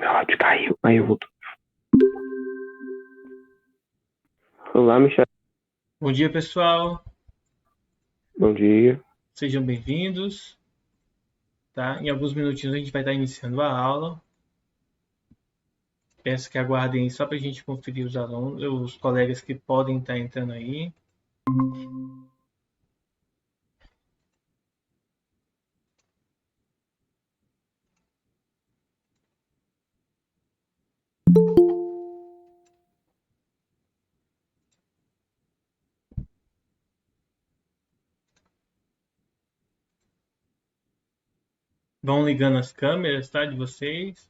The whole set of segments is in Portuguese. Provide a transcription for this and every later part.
meu áudio caiu. Aí eu volto. Olá, Michel. Bom dia, pessoal. Bom dia. Sejam bem-vindos. Tá? Em alguns minutinhos a gente vai estar iniciando a aula. Peço que aguardem só para a gente conferir os alunos, os colegas que podem estar entrando aí. Vão ligando as câmeras, tá, de vocês.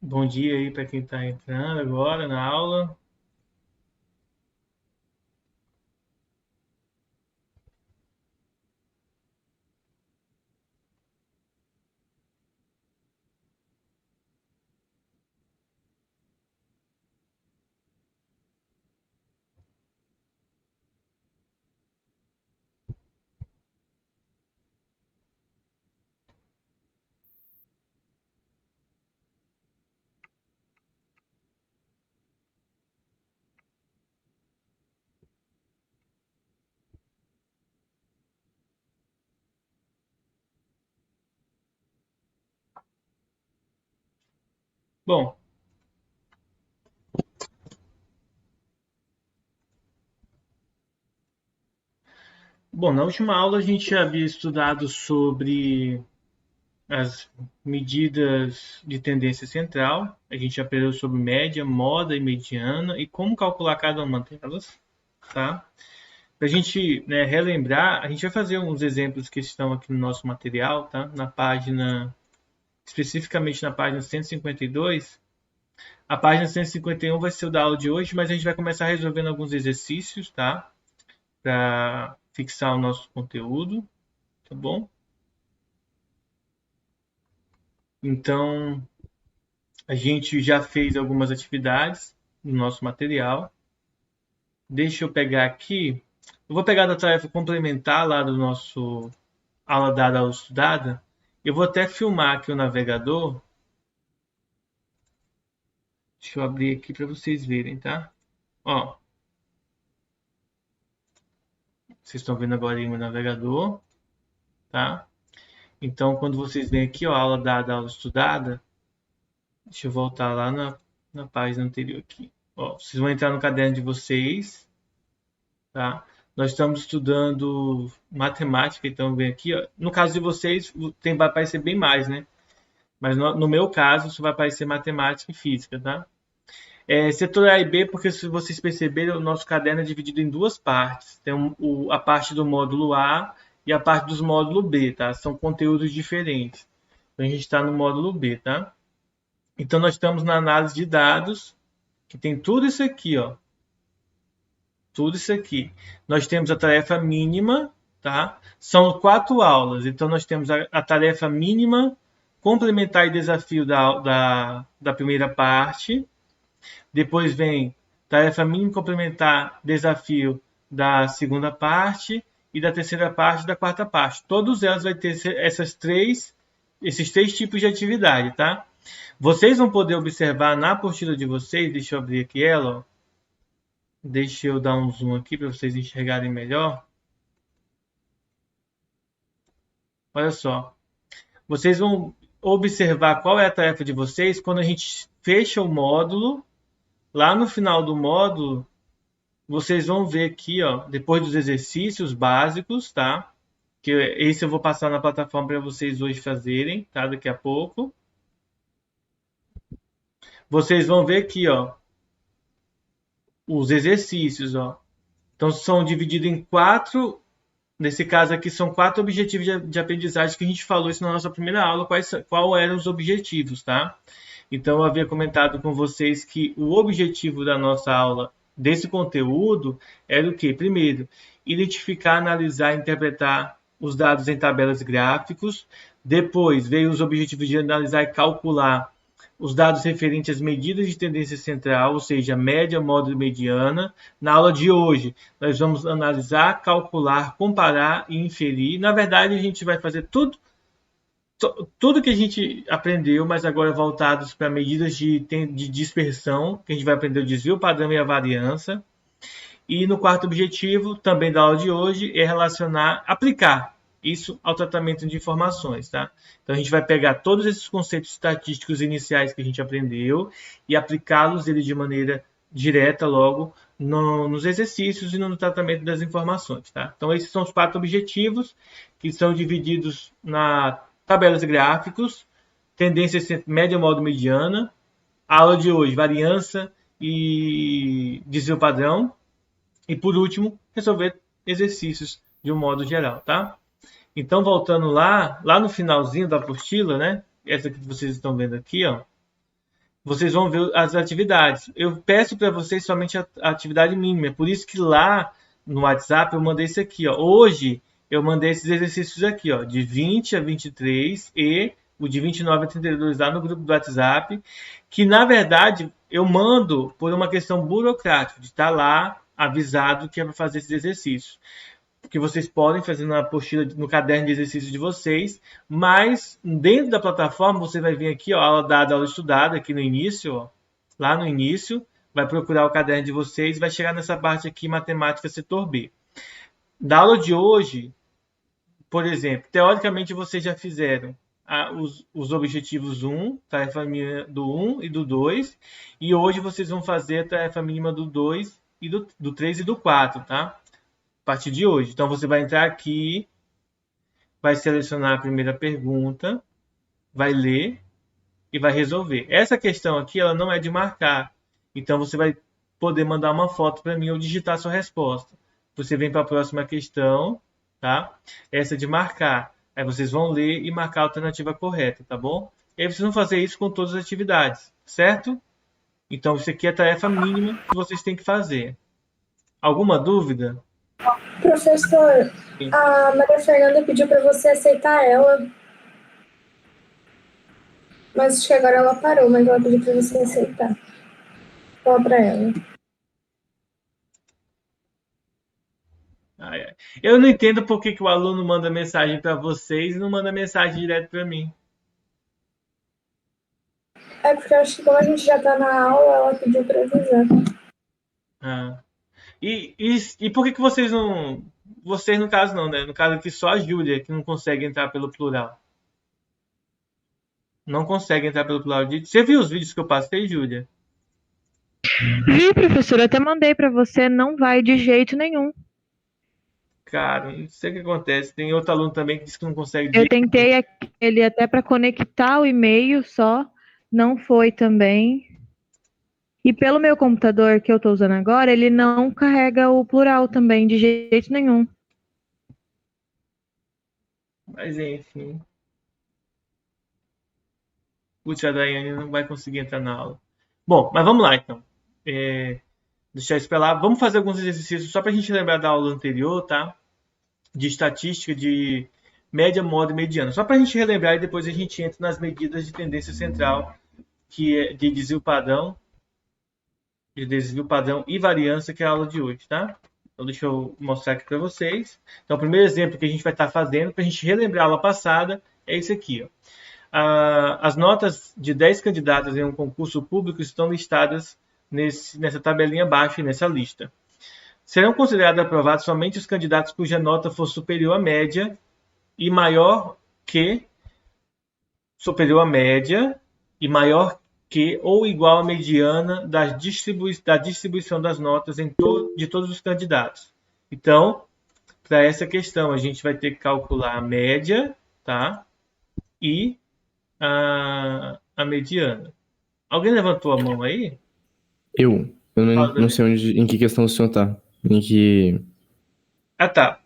Bom dia aí para quem está entrando agora na aula. Bom, na última aula a gente já havia estudado sobre as medidas de tendência central. A gente aprendeu sobre média, moda e mediana e como calcular cada uma delas, tá? Para a gente, né, relembrar, a gente vai fazer uns exemplos que estão aqui no nosso material, tá? Na página, especificamente na página 152. A página 151 vai ser o da aula de hoje, mas a gente vai começar resolvendo alguns exercícios, tá? Para fixar o nosso conteúdo, tá bom? Então, a gente já fez algumas atividades no nosso material. Deixa eu pegar aqui. Eu vou pegar da tarefa complementar lá do nosso aula dada, aula estudada. Eu vou até filmar aqui o navegador. Deixa eu abrir aqui para vocês verem, tá? Ó, vocês estão vendo agora aí o meu navegador, tá? Então, quando vocês vêm aqui, ó, aula dada, aula estudada, deixa eu voltar lá na página anterior aqui. Ó, vocês vão entrar no caderno de vocês, tá? Nós estamos estudando matemática, então vem aqui, ó. No caso de vocês, vai aparecer bem mais, né? Mas no meu caso, isso vai aparecer matemática e física, tá? Setor A e B, porque se vocês perceberem, o nosso caderno é dividido em duas partes. Tem a parte do módulo A e a parte dos módulo B, tá? São conteúdos diferentes. Então, a gente está no módulo B, tá? Então, nós estamos na análise de dados, que tem tudo isso aqui, ó. Tudo isso aqui. Nós temos a tarefa mínima, tá? São 4 aulas. Então, nós temos a tarefa mínima, complementar e desafio da primeira parte. Depois vem tarefa mínima complementar, desafio da segunda parte e da terceira parte e da quarta parte. Todas elas vai ter esses três tipos de atividade, tá? Vocês vão poder observar na apostila de vocês, deixa eu abrir aqui ela, ó. Deixa eu dar um zoom aqui para vocês enxergarem melhor. Olha só. Vocês vão observar qual é a tarefa de vocês quando a gente fecha o módulo. Lá no final do módulo, vocês vão ver aqui, ó, depois dos exercícios básicos, tá? Que esse eu vou passar na plataforma para vocês hoje fazerem, tá? Daqui a pouco. Vocês vão ver aqui, ó, os exercícios, ó. Então são divididos em Nesse caso aqui, são 4 objetivos de aprendizagem que a gente falou isso na nossa primeira aula, qual eram os objetivos, tá? Então, eu havia comentado com vocês que o objetivo da nossa aula, desse conteúdo, era o quê? Primeiro, identificar, analisar e interpretar os dados em tabelas e gráficos. Depois, veio os objetivos de analisar e calcular os dados referentes às medidas de tendência central, ou seja, média, módulo e mediana. Na aula de hoje, nós vamos analisar, calcular, comparar e inferir. Na verdade, a gente vai fazer tudo que a gente aprendeu, mas agora voltados para medidas de dispersão, que a gente vai aprender o desvio padrão e a variância. E no quarto objetivo, também da aula de hoje, é relacionar, aplicar isso ao tratamento de informações, tá? Então a gente vai pegar todos esses conceitos estatísticos iniciais que a gente aprendeu e aplicá-los ele de maneira direta logo nos exercícios e no tratamento das informações, tá? Então esses são os 4 objetivos que são divididos na tabelas e gráficos, tendência média, modo, mediana. A aula de hoje, variância e desvio padrão. E por último, resolver exercícios de um modo geral, tá? Então, voltando lá no finalzinho da apostila, né? Essa que vocês estão vendo aqui, ó. Vocês vão ver as atividades. Eu peço para vocês somente a atividade mínima. Por isso que lá no WhatsApp eu mandei isso aqui, ó. Hoje eu mandei esses exercícios aqui, ó, de 20 a 23 e o de 29 a 32 lá no grupo do WhatsApp, que na verdade eu mando por uma questão burocrática, de estar lá avisado que é para fazer esses exercícios. Que vocês podem fazer na apostila, no caderno de exercícios de vocês, mas dentro da plataforma você vai vir aqui, ó, aula dada, aula estudada, aqui no início, ó, lá no início, vai procurar o caderno de vocês, vai chegar nessa parte aqui, matemática setor B. Da aula de hoje, por exemplo, teoricamente vocês já fizeram os objetivos 1, tarefa mínima do 1 e do 2, e hoje vocês vão fazer a tarefa mínima do 2 e do 3 e do 4, tá? A partir de hoje. Então você vai entrar aqui, vai selecionar a primeira pergunta, vai ler e vai resolver. Essa questão aqui, ela não é de marcar. Então você vai poder mandar uma foto para mim ou digitar a sua resposta. Você vem para a próxima questão, tá? Essa é de marcar. Aí vocês vão ler e marcar a alternativa correta, tá bom? E aí vocês vão fazer isso com todas as atividades, certo? Então isso aqui é a tarefa mínima que vocês têm que fazer. Alguma dúvida? Professor, Sim. a Maria Fernanda pediu para você aceitar ela, mas acho que agora ela parou, mas ela pediu para você aceitar. Fala para ela. Eu não entendo por que o aluno manda mensagem para vocês e não manda mensagem direto para mim. É porque eu acho que como a gente já está na aula, ela pediu para avisar. Ah. E por que vocês não... Vocês no caso não, né? No caso aqui só a Júlia que não consegue entrar pelo plural. Não consegue entrar pelo plural. Você viu os vídeos que eu passei, Júlia? Vi, professor, eu até mandei para você, não vai de jeito nenhum. Cara, não sei o que acontece. Tem outro aluno também que diz que não consegue. Eu tentei ele até para conectar o e-mail só, não foi também. E pelo meu computador que eu estou usando agora, ele não carrega o plural também, de jeito nenhum. Mas enfim. Putz, a Daiane não vai conseguir entrar na aula. Bom, mas vamos lá então. Deixar isso pra lá. Vamos fazer alguns exercícios só para a gente lembrar da aula anterior, tá? De estatística de média, modo e mediana. Só para a gente relembrar e depois a gente entra nas medidas de tendência central, que é de desvio padrão e variância, que é a aula de hoje, tá? Então deixa eu mostrar aqui para vocês. Então o primeiro exemplo que a gente vai estar fazendo para a gente relembrar a aula passada é esse aqui, ó. As notas de 10 candidatos em um concurso público estão listadas nessa tabelinha abaixo e nessa lista. Serão considerados aprovados somente os candidatos cuja nota for superior à média e maior que ou igual à mediana da distribuição das notas de todos os candidatos. Então, para essa questão, a gente vai ter que calcular a média, tá? E a mediana. Alguém levantou a mão aí? Eu não sei em que questão o senhor tá. Em que... Ah, tá.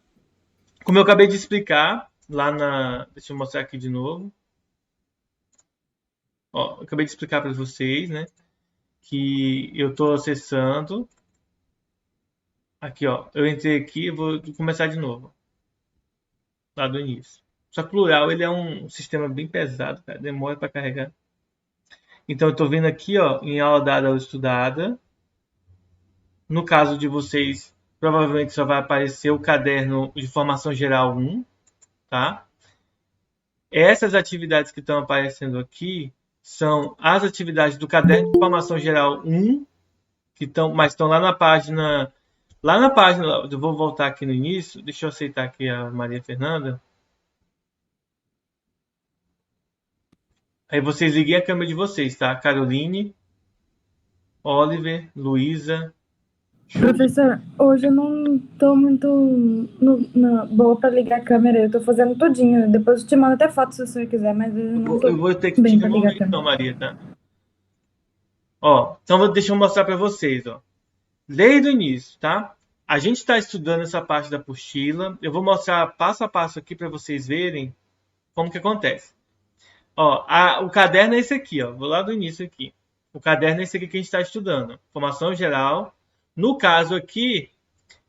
Como eu acabei de explicar lá na... Deixa eu mostrar aqui de novo. Ó, eu acabei de explicar para vocês, né? Que eu estou acessando. Aqui, ó. Eu entrei aqui, vou começar de novo. Lá do início. Só que o plural, ele é um sistema bem pesado, cara. Demora para carregar. Então, eu estou vendo aqui, ó, em aula dada ou estudada. No caso de vocês, provavelmente só vai aparecer o caderno de formação geral 1, tá? Essas atividades que estão aparecendo aqui são as atividades do caderno de formação geral 1, mas estão lá na página. Eu vou voltar aqui no início. Deixa eu aceitar aqui a Maria Fernanda. Aí vocês liguem a câmera de vocês, tá? Caroline, Oliver, Luísa. Professor, hoje eu não tô muito boa pra ligar a câmera. Eu tô fazendo tudinho. Depois eu te mando até foto se o senhor quiser, mas eu não tô Eu vou ter que bem te pra ligar a devolver câmera. então, Maria, tá? Ó, então deixa eu mostrar para vocês, ó. Desde o início, tá? A gente está estudando essa parte da apostila. Eu vou mostrar passo a passo aqui para vocês verem como que acontece. Ó, o caderno é esse aqui, ó. Vou lá do início aqui. O caderno é esse aqui que a gente está estudando. Formação geral. No caso aqui,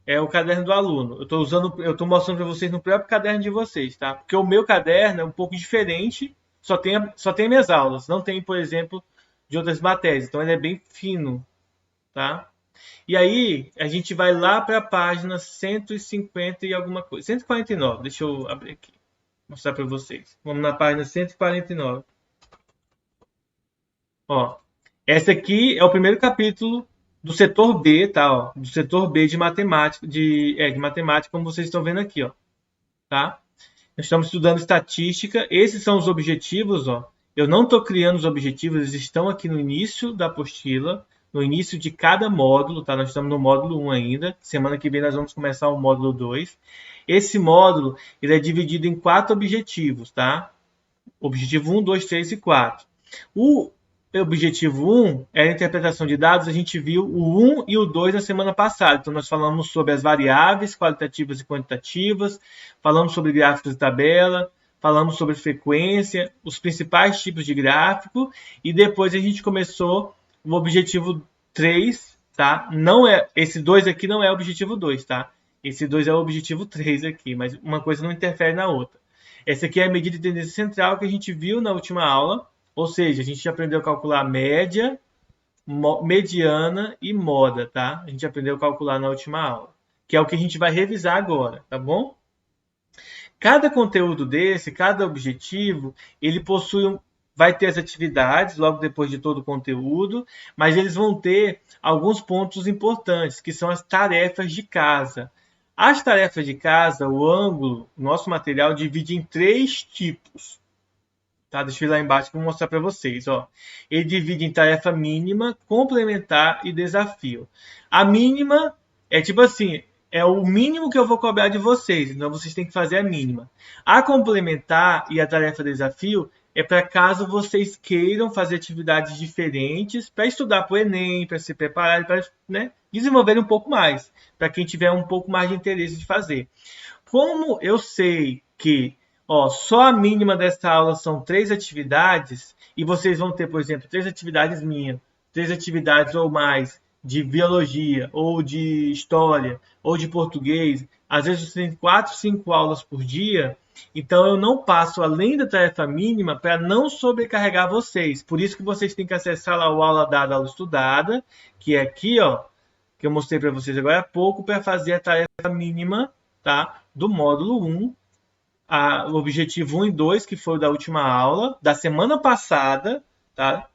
é o caderno do aluno. Eu estou mostrando para vocês no próprio caderno de vocês, tá? Porque o meu caderno é um pouco diferente. Só tem minhas aulas. Não tem, por exemplo, de outras matérias. Então ele é bem fino, tá? E aí, a gente vai lá para a página 150 e alguma coisa. 149. Deixa eu abrir aqui. Mostrar para vocês. Vamos na página 149. Ó, essa aqui é o primeiro capítulo do setor B, tá? Ó, do setor B de matemática, de matemática, como vocês estão vendo aqui, ó. Tá? Nós estamos estudando estatística. Esses são os objetivos, ó. Eu não estou criando os objetivos, eles estão aqui no início da apostila, no início de cada módulo, tá? Nós estamos no módulo 1 ainda. Semana que vem nós vamos começar o módulo 2. Esse módulo, ele é dividido em 4 objetivos, tá? Objetivo 1, 2, 3 e 4. O objetivo 1 é a interpretação de dados. A gente viu o 1 e o 2 na semana passada. Então, nós falamos sobre as variáveis qualitativas e quantitativas, falamos sobre gráficos de tabela, falamos sobre frequência, os principais tipos de gráfico, e depois a gente começou o objetivo 3, tá? Esse 2 aqui não é o objetivo 2, tá? Esse 2 é o objetivo 3 aqui, mas uma coisa não interfere na outra. Essa aqui é a medida de tendência central que a gente viu na última aula, ou seja, a gente aprendeu a calcular média, mediana e moda, tá? A gente aprendeu a calcular na última aula, que é o que a gente vai revisar agora, tá bom? Cada conteúdo desse, cada objetivo, ele vai ter as atividades logo depois de todo o conteúdo, mas eles vão ter alguns pontos importantes, que são as tarefas de casa. As tarefas de casa, o ângulo, o nosso material divide em 3 tipos. Tá? Deixa eu ir lá embaixo para mostrar para vocês. Ó. Ele divide em tarefa mínima, complementar e desafio. A mínima é tipo assim, é o mínimo que eu vou cobrar de vocês, então vocês têm que fazer a mínima. A complementar e a tarefa desafio é para caso vocês queiram fazer atividades diferentes para estudar para o Enem, para se preparar, para desenvolver um pouco mais, para quem tiver um pouco mais de interesse de fazer. Como eu sei que só a mínima dessa aula são 3 atividades, e vocês vão ter, por exemplo, 3 atividades minhas, 3 atividades ou mais de biologia, ou de história, ou de português, às vezes você tem 4, 5 aulas por dia, então eu não passo além da tarefa mínima para não sobrecarregar vocês. Por isso que vocês têm que acessar lá o aula dada, aula estudada, que é aqui, ó, que eu mostrei para vocês agora há pouco, para fazer a tarefa mínima, tá, do módulo 1, o objetivo 1 e 2, que foi o da última aula, da semana passada, tá?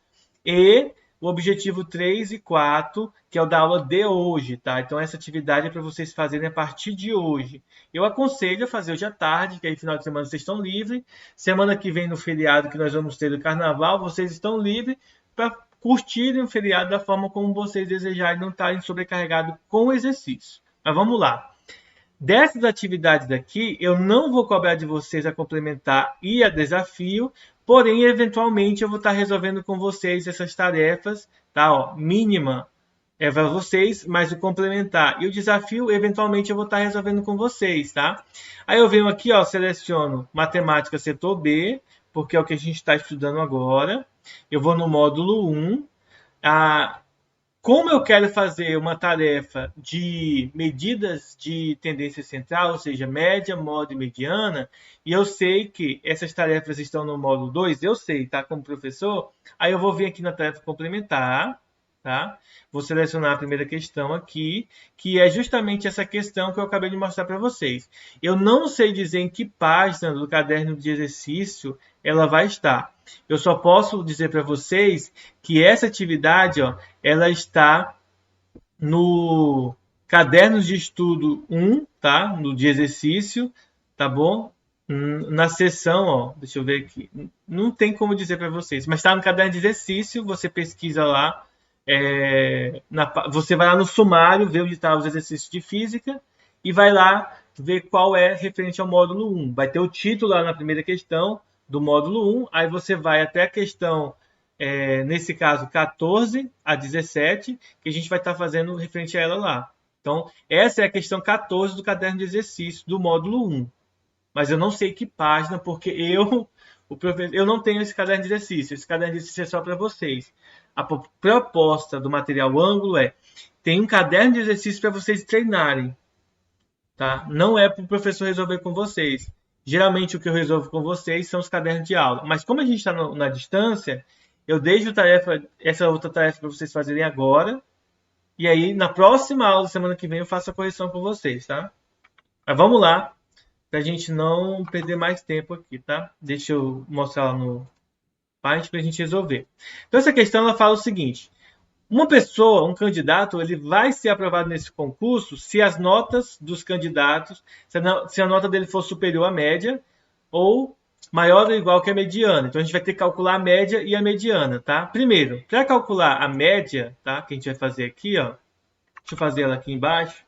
E o objetivo 3 e 4, que é o da aula de hoje, tá? Então, essa atividade é para vocês fazerem a partir de hoje. Eu aconselho a fazer hoje à tarde, que aí final de semana vocês estão livres. Semana que vem, no feriado que nós vamos ter do carnaval, vocês estão livres para curtirem o feriado da forma como vocês desejarem, não estarem sobrecarregados com o exercício. Mas vamos lá. Dessas atividades daqui, eu não vou cobrar de vocês a complementar e a desafio, porém, eventualmente, eu vou estar resolvendo com vocês essas tarefas, tá? Ó, mínima, é para vocês, mas o complementar e o desafio, eventualmente, eu vou estar resolvendo com vocês, tá? Aí eu venho aqui, ó, seleciono matemática setor B, porque é o que a gente está estudando agora. Eu vou no módulo 1. Como eu quero fazer uma tarefa de medidas de tendência central, ou seja, média, moda e mediana, e eu sei que essas tarefas estão no módulo 2, eu sei, tá? Como professor, aí eu vou vir aqui na tarefa complementar, tá? Vou selecionar a primeira questão aqui, que é justamente essa questão que eu acabei de mostrar para vocês. Eu não sei dizer em que página do caderno de exercício ela vai estar. Eu só posso dizer para vocês que essa atividade, ó, ela está no cadernos de estudo 1, tá? No de exercício, tá bom? Na seção, ó, deixa eu ver aqui. Não tem como dizer para vocês, mas está no caderno de exercício, você pesquisa lá, você vai lá no sumário, ver onde estão os exercícios de física e vai lá ver qual é referente ao módulo 1. Vai ter o título lá na primeira questão do módulo 1, aí você vai até a questão, nesse caso, 14 a 17, que a gente vai estar fazendo referente a ela lá. Então, essa é a questão 14 do caderno de exercício do módulo 1. Mas eu não sei que página, porque eu não tenho esse caderno de exercício. Esse caderno de exercício é só para vocês. A proposta do material ângulo tem um caderno de exercício para vocês treinarem. Tá? Não é para o professor resolver com vocês. Geralmente o que eu resolvo com vocês são os cadernos de aula. Mas como a gente está na distância, eu deixo essa outra tarefa para vocês fazerem agora. E aí, na próxima aula, semana que vem, eu faço a correção com vocês, tá? Mas vamos lá, para a gente não perder mais tempo aqui, tá? Deixa eu mostrar lá no Paint para a gente resolver. Então, essa questão ela fala o seguinte. Uma pessoa, um candidato, ele vai ser aprovado nesse concurso se as notas dos candidatos, se a nota dele for superior à média ou maior ou igual que a mediana. Então, a gente vai ter que calcular a média e a mediana, tá? Primeiro, para calcular a média, tá? Que a gente vai fazer aqui, ó. Deixa eu fazer ela aqui embaixo.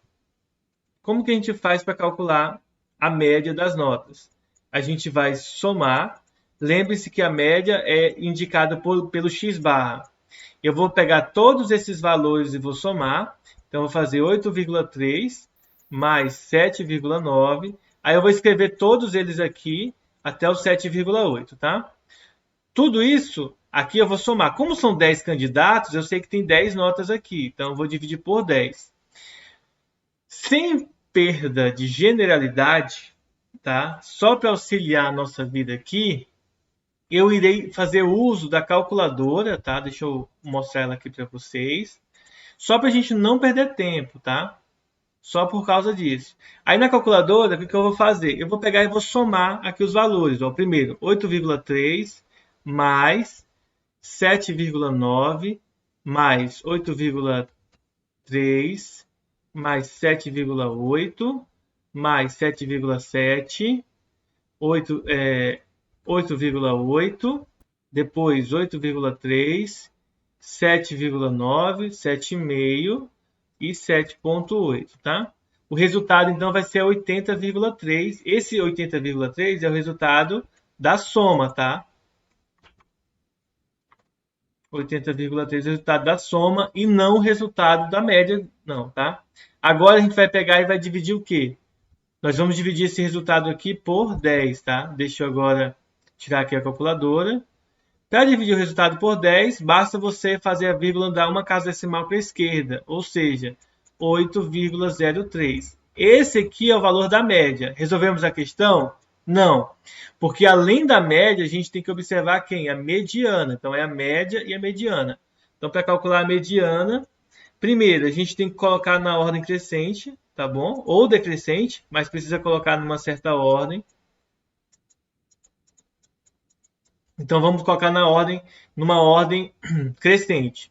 Como que a gente faz para calcular a média das notas? A gente vai somar. Lembre-se que a média é indicada pelo x-barra. Eu vou pegar todos esses valores e vou somar. Então, eu vou fazer 8,3 mais 7,9. Aí eu vou escrever todos eles aqui até o 7,8, tá? Tudo isso aqui eu vou somar. Como são 10 candidatos, eu sei que tem 10 notas aqui. Então, eu vou dividir por 10. Sem perda de generalidade, tá? Só para auxiliar a nossa vida aqui, eu irei fazer uso da calculadora, tá? Deixa eu mostrar ela aqui para vocês. Só para a gente não perder tempo, tá? Só por causa disso. Aí na calculadora, o que eu vou fazer? Eu vou pegar e vou somar aqui os valores. Ó, primeiro, 8,3 mais 7,9 mais 8,3 mais 7,8 mais 7,7, 8,8, depois 8,3, 7,9, 7,5 e 7,8, tá? O resultado, então, vai ser 80,3. Esse 80,3 é o resultado da soma, tá? 80,3 é o resultado da soma e não o resultado da média, não, tá? Agora a gente vai pegar e vai dividir o quê? Nós vamos dividir esse resultado aqui por 10, tá? Deixa eu agora tirar aqui a calculadora. Para dividir o resultado por 10, basta você fazer a vírgula dar uma casa decimal para a esquerda, ou seja, 8,03. Esse aqui é o valor da média. Resolvemos a questão? Não, porque além da média, a gente tem que observar quem? A mediana. Então, é a média e a mediana. Então, para calcular a mediana, primeiro, a gente tem que colocar na ordem crescente, tá bom? Ou decrescente, mas precisa colocar numa certa ordem. Então, vamos colocar numa ordem crescente.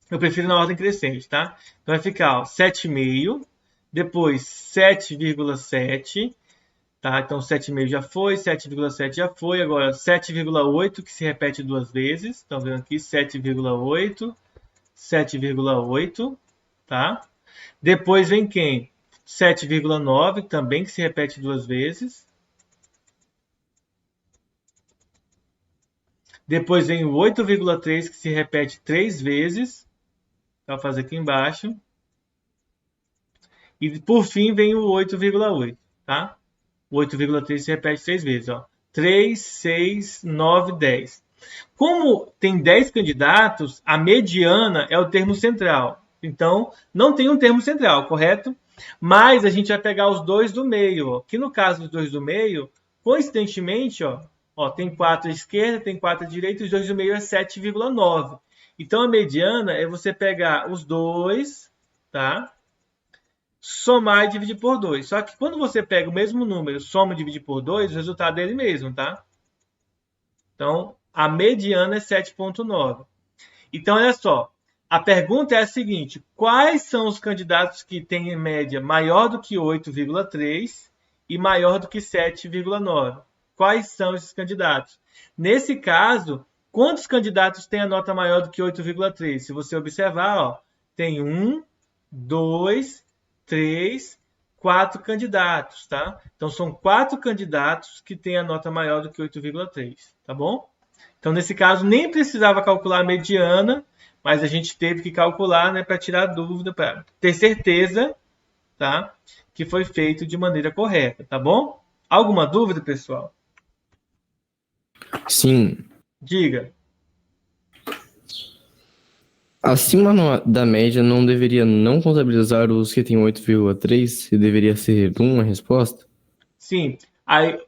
Eu prefiro na ordem crescente, tá? Então, vai ficar 7,5, depois 7,7, tá? Então, 7,5 já foi, 7,7 já foi. Agora, 7,8, que se repete duas vezes. Estão vendo aqui? 7,8, 7,8, tá? Depois vem quem? 7,9, também que se repete duas vezes. Depois vem o 8,3, que se repete 3 vezes. Então, vou fazer aqui embaixo. E por fim vem o 8,8, tá? O 8,3 se repete 3 vezes, ó. 3, 6, 9, 10. Como tem 10 candidatos, a mediana é o termo central. Então, não tem um termo central, correto? Mas a gente vai pegar os dois do meio, ó. Que no caso dos dois do meio, coincidentemente, ó, tem 4 à esquerda, tem 4 à direita, e os dois do meio é 7,9. Então, a mediana é você pegar os dois, tá? Somar e dividir por 2. Só que quando você pega o mesmo número, soma e divide por 2, o resultado é ele mesmo, tá? Então, a mediana é 7,9. Então, olha só. A pergunta é a seguinte: quais são os candidatos que têm em média maior do que 8,3 e maior do que 7,9? Quais são esses candidatos? Nesse caso, quantos candidatos têm a nota maior do que 8,3? Se você observar, ó, tem 1, 2, 3, 4 candidatos, tá? Então, são 4 candidatos que têm a nota maior do que 8,3, tá bom? Então, nesse caso, nem precisava calcular a mediana, mas a gente teve que calcular, né, para tirar dúvida, para ter certeza, tá, que foi feito de maneira correta, tá bom? Alguma dúvida, pessoal? Sim. Diga. Acima da média não deveria não contabilizar os que têm 8,3 e deveria ser 1 a resposta? Sim. Aí,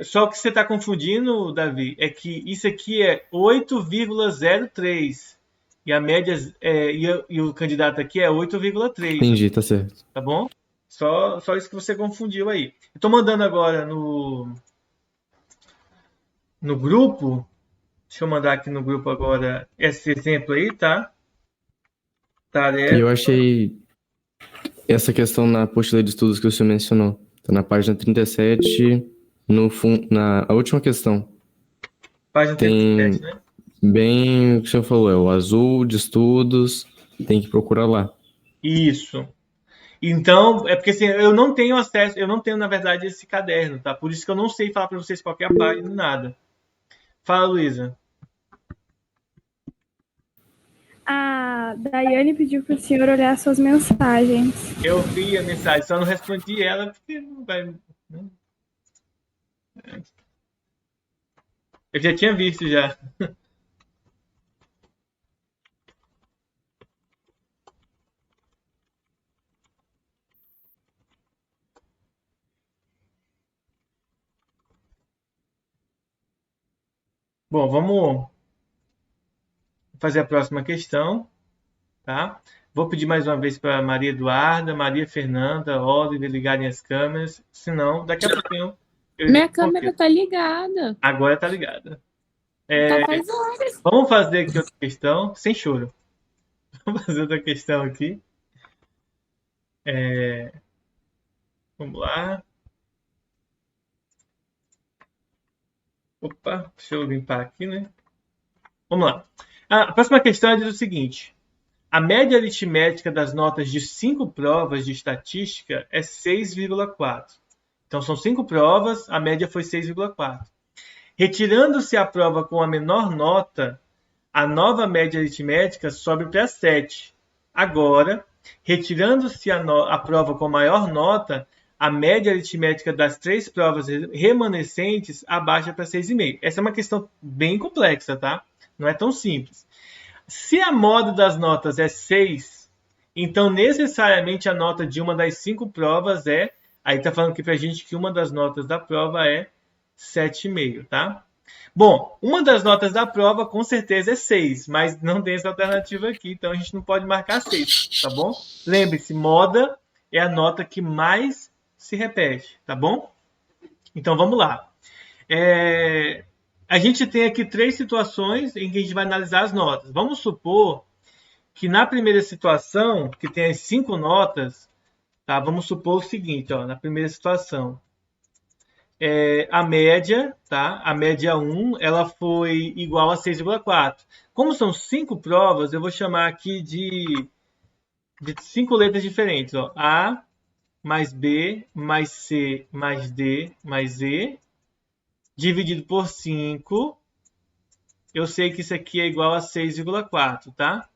só que você está confundindo, Davi, é que isso aqui é 8,03 e a média e o candidato aqui é 8,3. Entendi, tá certo. Tá bom? Só isso que você confundiu aí. Estou mandando agora no grupo. Deixa eu mandar aqui no grupo agora esse exemplo aí, tá? E Tarefa. eu achei essa questão na apostila de estudos que o senhor mencionou. Tá na página 37, na última questão. Página Tem 37, né? bem o que o senhor falou, é o azul de estudos, tem que procurar lá. Isso. Então, é porque assim, eu não tenho acesso, eu não tenho, na verdade, esse caderno, tá? Por isso que eu não sei falar para vocês qual que é a página, nada. Fala, Luísa. A Daiane pediu para o senhor olhar suas mensagens. Eu vi a mensagem, só não respondi ela porque não vai. Né? Eu já tinha visto já. Bom, vamos fazer a próxima questão, tá? Vou pedir mais uma vez para Maria Eduarda, Maria Fernanda, Oliver ligarem as câmeras, senão daqui a pouquinho Minha câmera tá ligada. Agora tá ligada. Tá faz horas. Vamos fazer aqui outra questão, sem choro. Vamos fazer outra questão aqui. Vamos lá. Opa, deixa eu limpar aqui, né? Vamos lá. A próxima questão diz o seguinte: a média aritmética das notas de 5 provas de estatística é 6,4. Então, são 5 provas, a média foi 6,4. Retirando-se a prova com a menor nota, a nova média aritmética sobe para 7. Agora, retirando-se a prova com a maior nota, a média aritmética das 3 provas remanescentes abaixa para 6,5. Essa é uma questão bem complexa, tá? Não é tão simples. Se a moda das notas é 6, então necessariamente a nota de uma das 5 provas é... Aí está falando aqui para a gente que uma das notas da prova é 7,5, tá? Bom, uma das notas da prova com certeza é 6, mas não tem essa alternativa aqui, então a gente não pode marcar 6, tá bom? Lembre-se, moda é a nota que mais se repete, tá bom? Então vamos lá. A gente tem aqui 3 situações em que a gente vai analisar as notas. Vamos supor que na primeira situação, que tem as 5 notas, tá? Vamos supor o seguinte, ó, na primeira situação. A média, tá? A média 1, ela foi igual a 6,4. Como são 5 provas, eu vou chamar aqui de 5 letras diferentes, ó. A mais B mais C mais D mais E dividido por 5. Eu sei que isso aqui é igual a 6,4, tá?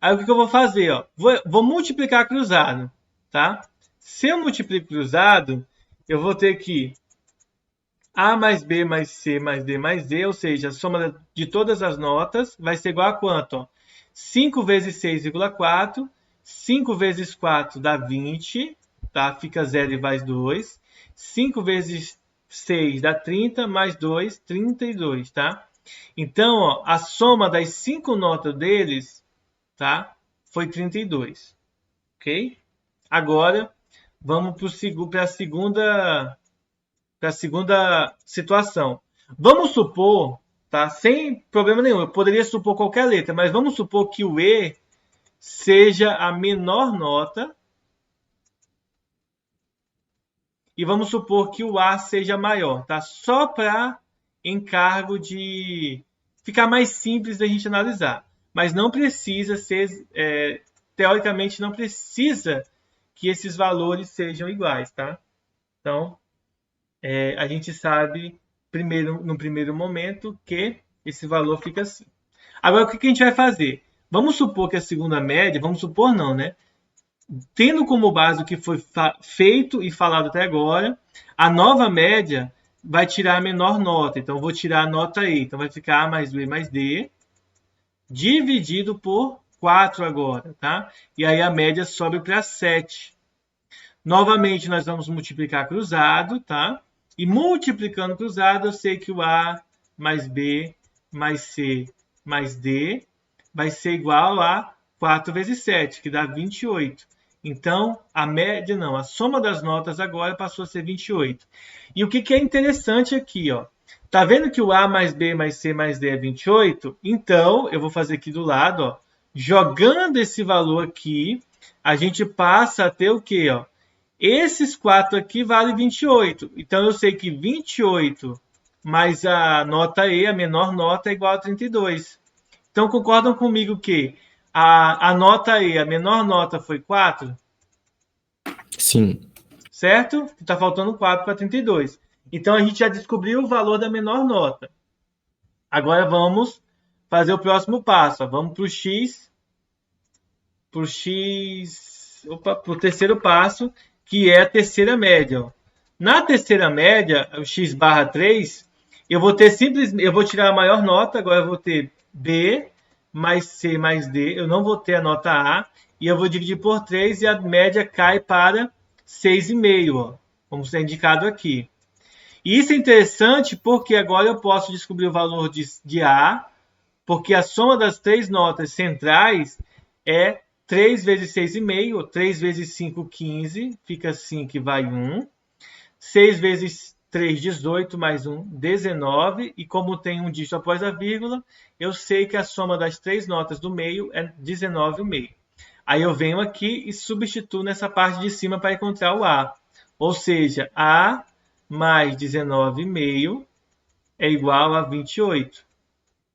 Aí o que eu vou fazer? Ó? Vou multiplicar cruzado, tá? Se eu multiplico cruzado, eu vou ter que A mais B mais C mais D mais D, ou seja, a soma de todas as notas vai ser igual a quanto? Ó? 5 vezes 6,4, 5 vezes 4 dá 20, tá? Fica 0 e mais 2. 5 vezes 6 dá 30, mais 2, 32, tá? Então, ó, a soma das 5 notas deles, tá? Foi 32, ok? Agora, vamos para a segunda situação. Vamos supor, tá? Sem problema nenhum, eu poderia supor qualquer letra, mas vamos supor que o E seja a menor nota e vamos supor que o A seja maior, tá? Só para encargo de ficar mais simples da gente analisar. Mas não precisa ser, teoricamente, não precisa que esses valores sejam iguais, tá? Então, a gente sabe, no primeiro momento, que esse valor fica assim. Agora, o que a gente vai fazer? Vamos supor que a segunda média, vamos supor não, né? Tendo como base o que foi feito e falado até agora, a nova média vai tirar a menor nota. Então, eu vou tirar a nota E. Então, vai ficar A mais B mais D, dividido por 4 agora, tá? E aí a média sobe para 7. Novamente, nós vamos multiplicar cruzado, tá? E multiplicando cruzado, eu sei que o A mais B mais C mais D vai ser igual a 4 vezes 7, que dá 28. Então, a média não, a soma das notas agora passou a ser 28. E o que é interessante aqui, ó? Tá vendo que o A mais B mais C mais D é 28? Então, eu vou fazer aqui do lado, ó. Jogando esse valor aqui, a gente passa a ter o quê, ó? Esses 4 aqui valem 28. Então, eu sei que 28 mais a nota E, a menor nota, é igual a 32. Então, concordam comigo que a nota E, a menor nota, foi 4? Sim. Certo? Está faltando 4 para 32. Então, a gente já descobriu o valor da menor nota. Agora, vamos fazer o próximo passo. Vamos para o X. Para o terceiro passo, que é a terceira média. Ó. Na terceira média, o x barra 3, eu vou tirar a maior nota, agora eu vou ter B mais C mais D, eu não vou ter a nota A, e eu vou dividir por 3 e a média cai para 6,5, ó, como está indicado aqui. E isso é interessante porque agora eu posso descobrir o valor de A, porque a soma das 3 notas centrais é 3 vezes 6,5, 3 vezes 5, 15, fica 5 e vai 1. 6 vezes 3, 18, mais 1, 19. E como tem um dígito após a vírgula, eu sei que a soma das 3 notas do meio é 19,5. Aí eu venho aqui e substituo nessa parte de cima para encontrar o A. Ou seja, A mais 19,5 é igual a 28.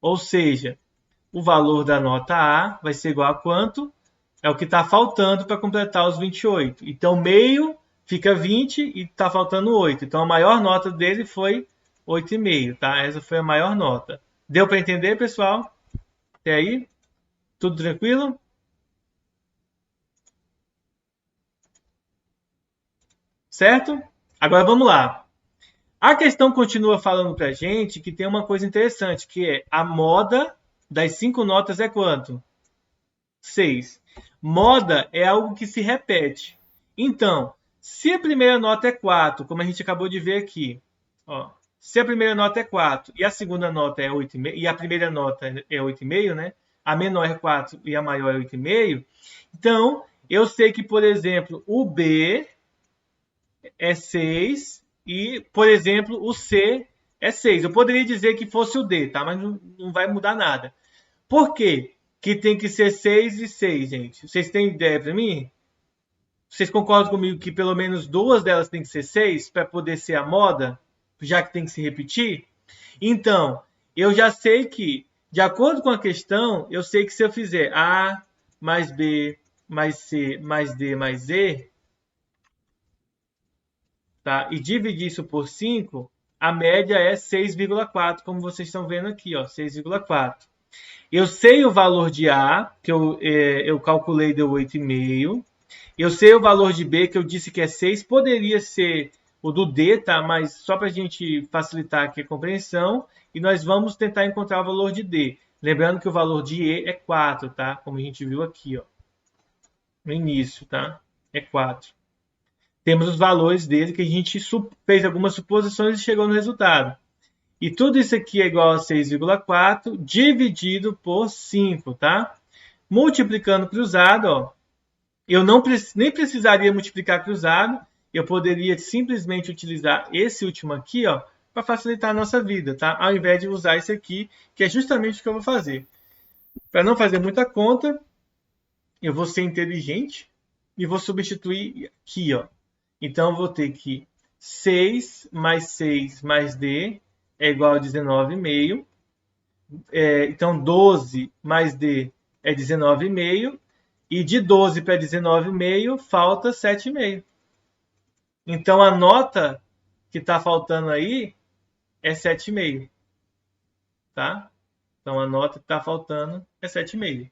Ou seja, o valor da nota A vai ser igual a quanto? É o que está faltando para completar os 28. Então, meio fica 20 e está faltando 8. Então, a maior nota dele foi 8,5, tá? Essa foi a maior nota. Deu para entender, pessoal? Até aí? Tudo tranquilo? Certo? Agora, vamos lá. A questão continua falando para a gente que tem uma coisa interessante, que é a moda das 5 notas é quanto? 6. Moda é algo que se repete. Então, se a primeira nota é 4, como a gente acabou de ver aqui, ó, se a primeira nota é 4 e a segunda nota é 8,5, e a primeira nota é 8,5, né? A menor é 4 e a maior é 8,5. Então, eu sei que, por exemplo, o B é 6 e, por exemplo, o C é 6. Eu poderia dizer que fosse o D, tá? Mas não vai mudar nada. Por quê? Que tem que ser 6 e 6, gente. Vocês têm ideia para mim? Vocês concordam comigo que pelo menos 2 delas tem que ser 6 para poder ser a moda, já que tem que se repetir? Então, eu já sei que, de acordo com a questão, eu sei que se eu fizer A mais B mais C mais D mais E, tá? E dividir isso por 5, a média é 6,4, como vocês estão vendo aqui, ó, 6,4. Eu sei o valor de A, que eu calculei, deu 8,5. Eu sei o valor de B, que eu disse que é 6. Poderia ser o do D, tá? Mas só para a gente facilitar aqui a compreensão. E nós vamos tentar encontrar o valor de D. Lembrando que o valor de E é 4, tá? Como a gente viu aqui, ó, no início, tá? É 4. Temos os valores dele que a gente fez algumas suposições e chegou no resultado. E tudo isso aqui é igual a 6,4 dividido por 5, tá? Multiplicando cruzado, ó, eu nem precisaria multiplicar cruzado, eu poderia simplesmente utilizar esse último aqui, ó, para facilitar a nossa vida, tá? Ao invés de usar esse aqui, que é justamente o que eu vou fazer. Para não fazer muita conta, eu vou ser inteligente e vou substituir aqui, ó. Então, eu vou ter que 6 mais 6 mais D é igual a 19,5. Então, 12 mais D é 19,5. E de 12 para 19,5 falta 7,5. Então, a nota que está faltando aí é 7,5. Tá? Então, a nota que está faltando é 7,5.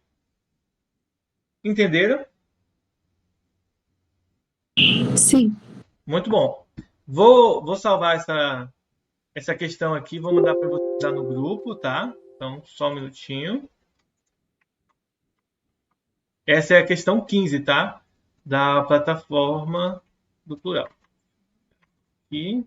Entenderam? Sim. Muito bom. Vou salvar essa questão aqui. Vou mandar para vocês lá no grupo, tá? Então, só um minutinho. Essa é a questão 15, tá? Da plataforma do plural. Aqui.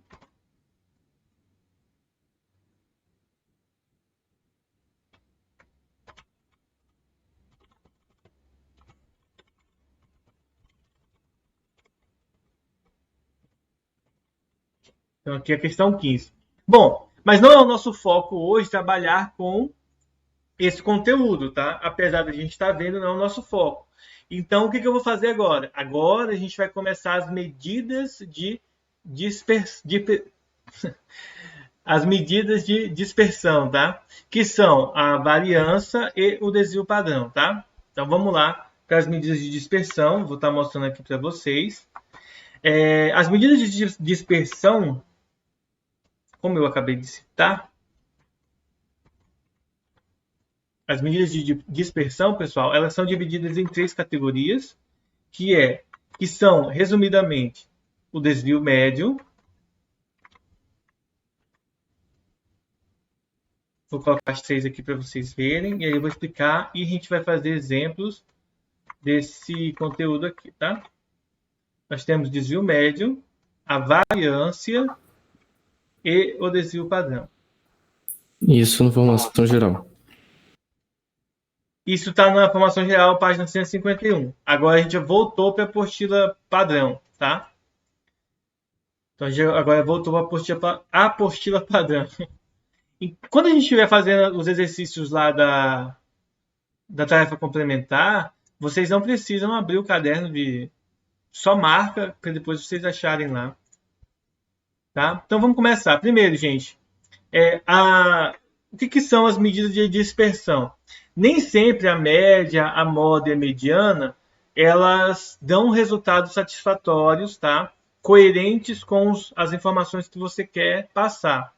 Então, aqui é a questão 15. Bom, mas não é o nosso foco hoje trabalhar com esse conteúdo, tá? Apesar da gente estar vendo, não é o nosso foco. Então, o que eu vou fazer agora? Agora a gente vai começar as medidas de as medidas de dispersão, tá? Que são a variância e o desvio padrão, tá? Então, vamos lá para as medidas de dispersão. Vou estar mostrando aqui para vocês. As medidas de dispersão, como eu acabei de citar, as medidas de dispersão, pessoal, elas são divididas em 3 categorias, que são, resumidamente, o desvio médio. Vou colocar as 3 aqui para vocês verem, e aí eu vou explicar e a gente vai fazer exemplos desse conteúdo aqui, tá? Nós temos desvio médio, a variância e o desvio padrão. Isso na formação geral. Isso está na formação geral, página 151. Agora a gente voltou para a apostila padrão, tá? Então agora voltou para a apostila padrão. E quando a gente estiver fazendo os exercícios lá da tarefa complementar, vocês não precisam abrir o caderno só marca para depois vocês acharem lá. Tá? Então vamos começar. Primeiro, gente, o que são as medidas de dispersão? Nem sempre a média, a moda e a mediana, elas dão resultados satisfatórios, tá? Coerentes com as informações que você quer passar.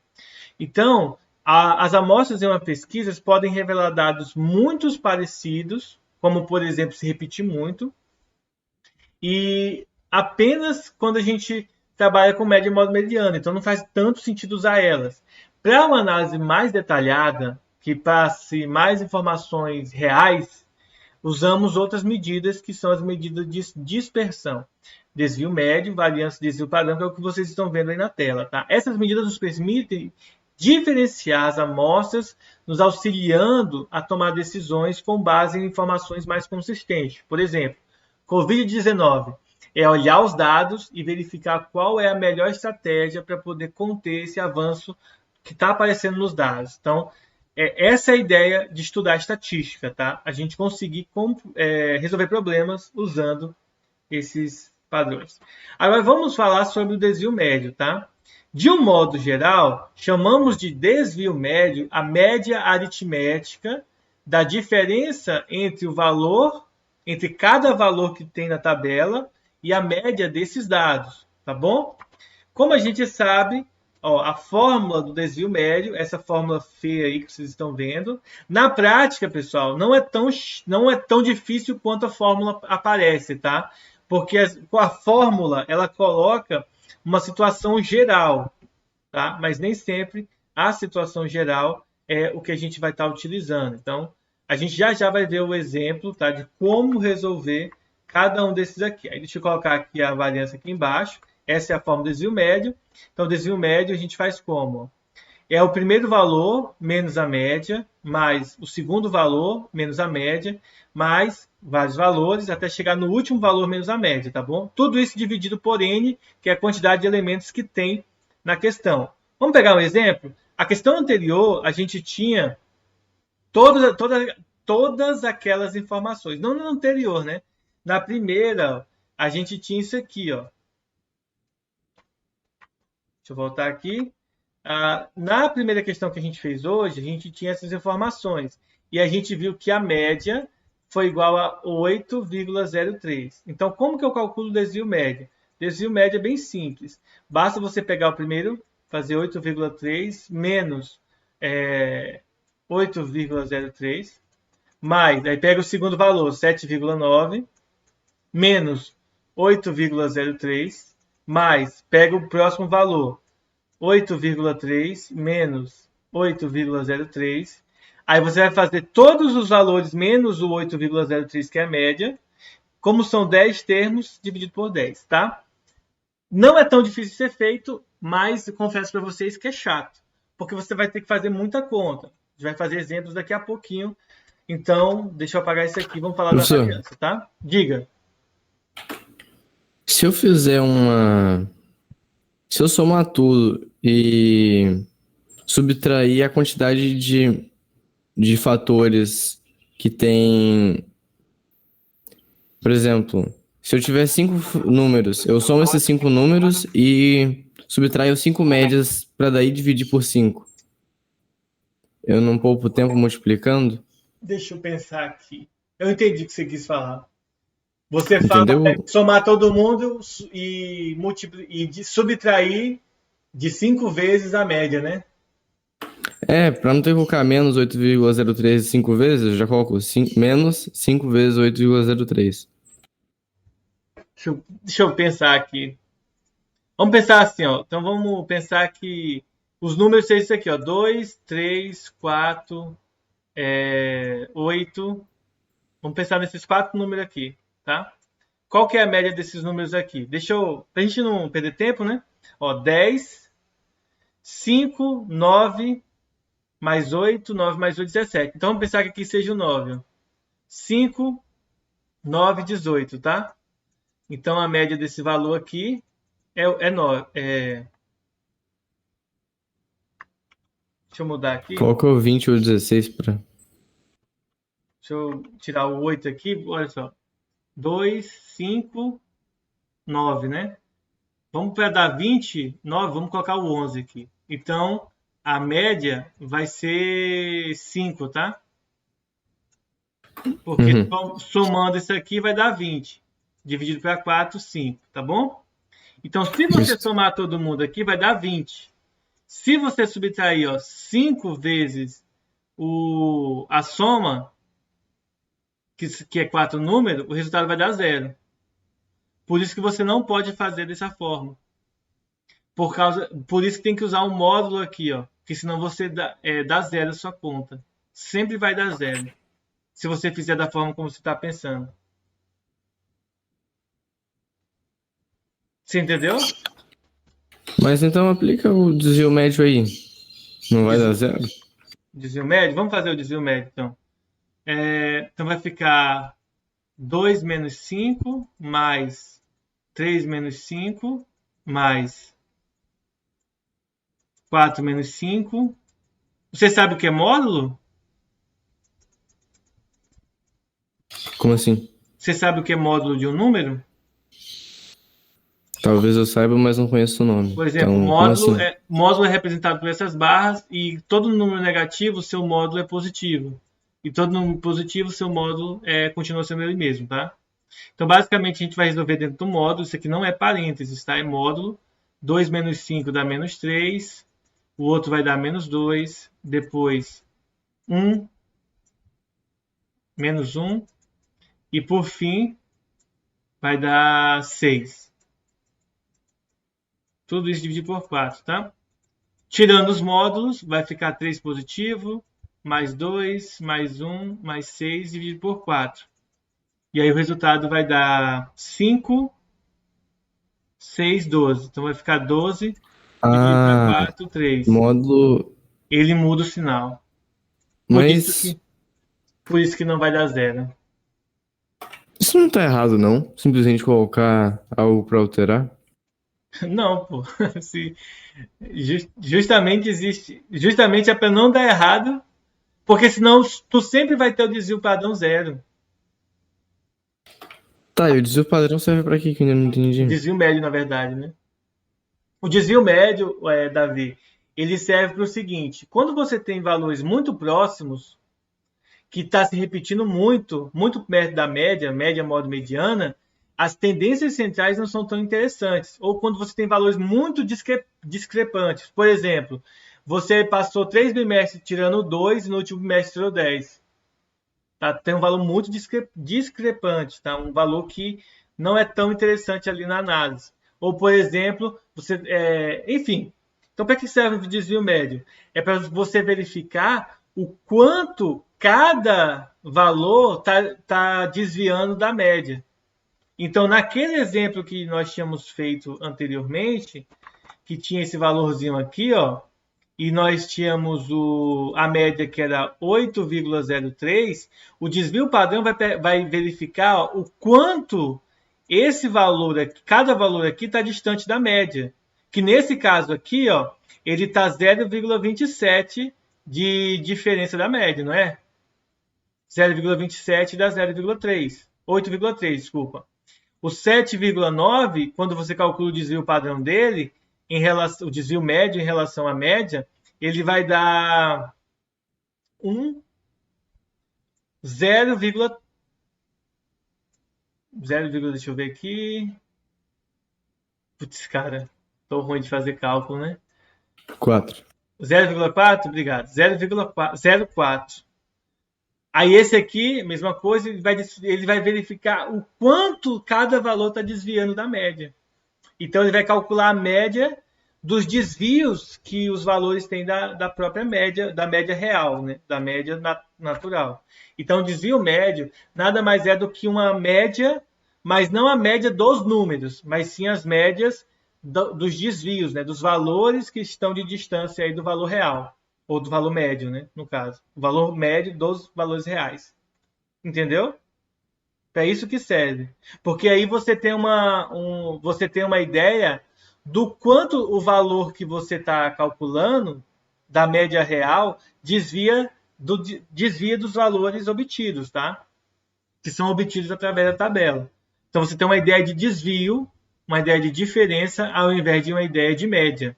Então, as amostras em uma pesquisa podem revelar dados muito parecidos, como, por exemplo, se repetir muito, e apenas quando a gente trabalha com média, moda e mediana. Então, não faz tanto sentido usar elas. Para uma análise mais detalhada, que passe mais informações reais, usamos outras medidas, que são as medidas de dispersão. Desvio médio, variância, desvio padrão, que é o que vocês estão vendo aí na tela. Tá? Essas medidas nos permitem diferenciar as amostras, nos auxiliando a tomar decisões com base em informações mais consistentes. Por exemplo, Covid-19 é olhar os dados e verificar qual é a melhor estratégia para poder conter esse avanço que está aparecendo nos dados. Então, essa é a ideia de estudar estatística, tá? A gente conseguir resolver problemas usando esses padrões. Agora vamos falar sobre o desvio médio, tá? De um modo geral, chamamos de desvio médio a média aritmética da diferença entre entre cada valor que tem na tabela e a média desses dados, tá bom? Como a gente sabe, Ó, a fórmula do desvio médio, essa fórmula feia aí que vocês estão vendo. Na prática, pessoal, não é tão difícil quanto a fórmula aparece, tá? Porque a fórmula, ela coloca uma situação geral, tá? Mas nem sempre a situação geral é o que a gente vai estar utilizando. Então, a gente já vai ver o exemplo, tá? De como resolver cada um desses aqui. Aí deixa eu colocar aqui a variância aqui embaixo. Essa é a fórmula do desvio médio. Então, o desvio médio a gente faz como? É o primeiro valor menos a média, mais o segundo valor menos a média, mais vários valores, até chegar no último valor menos a média, tá bom? Tudo isso dividido por n, que é a quantidade de elementos que tem na questão. Vamos pegar um exemplo? A questão anterior, a gente tinha todas aquelas informações. Não na anterior, né? Na primeira, a gente tinha isso aqui, ó. Deixa eu voltar aqui. Na primeira questão que a gente fez hoje, a gente tinha essas informações. E a gente viu que a média foi igual a 8,03. Então, como que eu calculo o desvio médio? Desvio médio é bem simples. Basta você pegar o primeiro, fazer 8,3 menos 8,03, mais, aí pega o segundo valor, 7,9, menos 8,03, mais, pega o próximo valor, 8,3 menos 8,03. Aí você vai fazer todos os valores menos o 8,03, que é a média. Como são 10 termos, dividido por 10, tá? Não é tão difícil de ser feito, mas eu confesso para vocês que é chato. Porque você vai ter que fazer muita conta. A gente vai fazer exemplos daqui a pouquinho. Então, deixa eu apagar isso aqui. Vamos falar da variância, tá? Diga. Se eu fizer Se eu somar tudo e subtrair a quantidade de fatores que tem... Por exemplo, se eu tiver 5 números, eu somo esses 5 números e subtraio 5 médias para daí dividir por 5. Eu não poupo tempo multiplicando? Deixa eu pensar aqui. Eu entendi o que você quis falar. Você Entendeu? fala somar todo mundo e subtrair de 5 vezes a média, né? Para não ter que colocar menos 8,03 5 vezes, eu já coloco menos 5 vezes 8,03. Deixa eu pensar aqui. Vamos pensar assim, ó. Então vamos pensar que os números são isso aqui, ó. 2, 3, 4, 8. Vamos pensar nesses 4 números aqui, tá? Qual que é a média desses números aqui? Pra gente não perder tempo, né? Ó, 10, 5, 9, mais 8, 9 mais 8, 17. Então vamos pensar que aqui seja o 9. Ó. 5, 9, 18, tá? Então a média desse valor aqui é 9. Deixa eu mudar aqui. Coloca o 20 ou 16 para... Deixa eu tirar o 8 aqui. Olha só. 2, 5, 9, né? Vamos para dar 29, vamos colocar o 11 aqui. Então, a média vai ser 5, tá? Porque somando isso aqui vai dar 20. Dividido para 4, 5, tá bom? Então, se você somar todo mundo aqui, vai dar 20. Se você subtrair 5 vezes a soma, que é 4 números, o resultado vai dar 0. Por isso que você não pode fazer dessa forma. Por isso que tem que usar um módulo aqui, ó, porque senão você dá 0 a sua conta. Sempre vai dar 0. Se você fizer da forma como você está pensando. Você entendeu? Mas então aplica o desvio médio aí. Não vai dar 0? Desvio médio? Vamos fazer o desvio médio, então. Então vai ficar 2 menos 5, mais 3 menos 5, mais 4 menos 5. Você sabe o que é módulo? Como assim? Você sabe o que é módulo de um número? Talvez eu saiba, mas não conheço o nome. Por exemplo, então, módulo é representado por essas barras e todo número negativo, seu módulo é positivo. E todo número positivo, seu módulo continua sendo ele mesmo, tá? Então, basicamente, a gente vai resolver dentro do módulo. Isso aqui não é parênteses, tá? É módulo. 2 menos 5 dá menos 3. O outro vai dar menos 2. Depois 1, menos 1. E por fim, vai dar 6. Tudo isso dividido por 4, tá? Tirando os módulos, vai ficar 3 positivo, mais 2, mais 1, mais 6, dividido por 4. E aí o resultado vai dar 5, 6, 12. Então vai ficar 12 dividido por 4, 3. Módulo. Ele muda o sinal. Mas Por isso que não vai dar 0. isso não tá errado, não? Simplesmente colocar algo pra alterar? Não, pô. Justamente existe. Justamente é para não dar errado, porque senão tu sempre vai ter o desvio padrão 0. Tá, e o desvio padrão serve pra quê que eu ainda não entendi? Desvio médio, na verdade, né? O desvio médio, Davi, ele serve para o seguinte: quando você tem valores muito próximos, que está se repetindo muito perto da média, modo mediana, as tendências centrais não são tão interessantes. Ou quando você tem valores muito discrepantes. Por exemplo, você passou 3 bimestres tirando 2 e no último bimestre tirou 10. Tá? Tem um valor muito discrepante, tá? Um valor que não é tão interessante ali na análise. Ou, por exemplo, enfim. Então, para que serve o desvio médio? É para você verificar o quanto cada valor está desviando da média. Então, naquele exemplo que nós tínhamos feito anteriormente, que tinha esse valorzinho aqui, ó, e nós tínhamos a média que era 8,03, o desvio padrão vai verificar o quanto esse valor aqui, cada valor aqui está distante da média. Que nesse caso aqui, ó, ele está 0,27 de diferença da média, não é? 0,27 dá 0,3. 8,3, desculpa. O 7,9, quando você calcula o desvio padrão dele, o desvio médio em relação à média, ele vai dar 0, deixa eu ver aqui. Putz, cara, tô ruim de fazer cálculo, né? 4. 0,4, obrigado. 0,04. Aí esse aqui, mesma coisa, ele vai verificar o quanto cada valor está desviando da média. Então ele vai calcular a média dos desvios que os valores têm da própria média, da média real, né? Da média natural. Então o desvio médio nada mais é do que uma média, mas não a média dos números, mas sim as médias dos desvios, né? Dos valores que estão de distância aí do valor real. Ou do valor médio, né? No caso. O valor médio dos valores reais. Entendeu? É isso que serve. Porque aí você tem uma ideia do quanto o valor que você está calculando, da média real, desvia dos valores obtidos, tá? Que são obtidos através da tabela. Então você tem uma ideia de desvio, uma ideia de diferença, ao invés de uma ideia de média.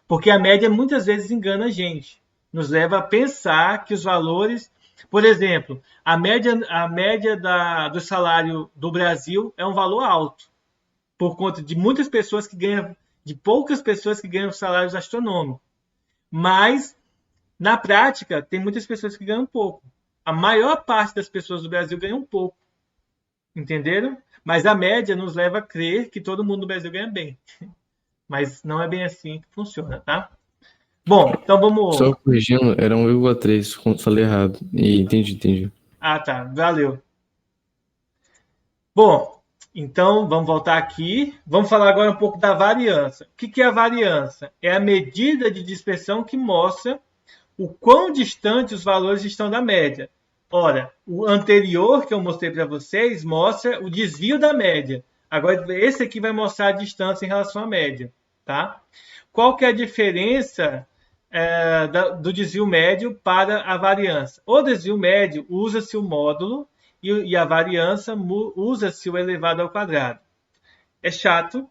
Porque a média muitas vezes engana a gente. Nos leva a pensar que os valores... Por exemplo, a média do salário do Brasil é um valor alto, por conta de muitas pessoas que ganham, de poucas pessoas que ganham salários astronômicos. Mas, na prática, tem muitas pessoas que ganham pouco. A maior parte das pessoas do Brasil ganham pouco. Entenderam? Mas a média nos leva a crer que todo mundo no Brasil ganha bem. Mas não é bem assim que funciona, tá? Bom, então vamos... Só corrigindo, era 1,3, falei errado. E entendi. Ah, tá. Valeu. Bom, então vamos voltar aqui. Vamos falar agora um pouco da variância. O que é a variância? É a medida de dispersão que mostra o quão distante os valores estão da média. Ora, o anterior que eu mostrei para vocês mostra o desvio da média. Agora, esse aqui vai mostrar a distância em relação à média. Tá? Qual que é a diferença do desvio médio para a variância? O desvio médio usa-se o módulo e a variância usa-se o elevado ao quadrado. É chato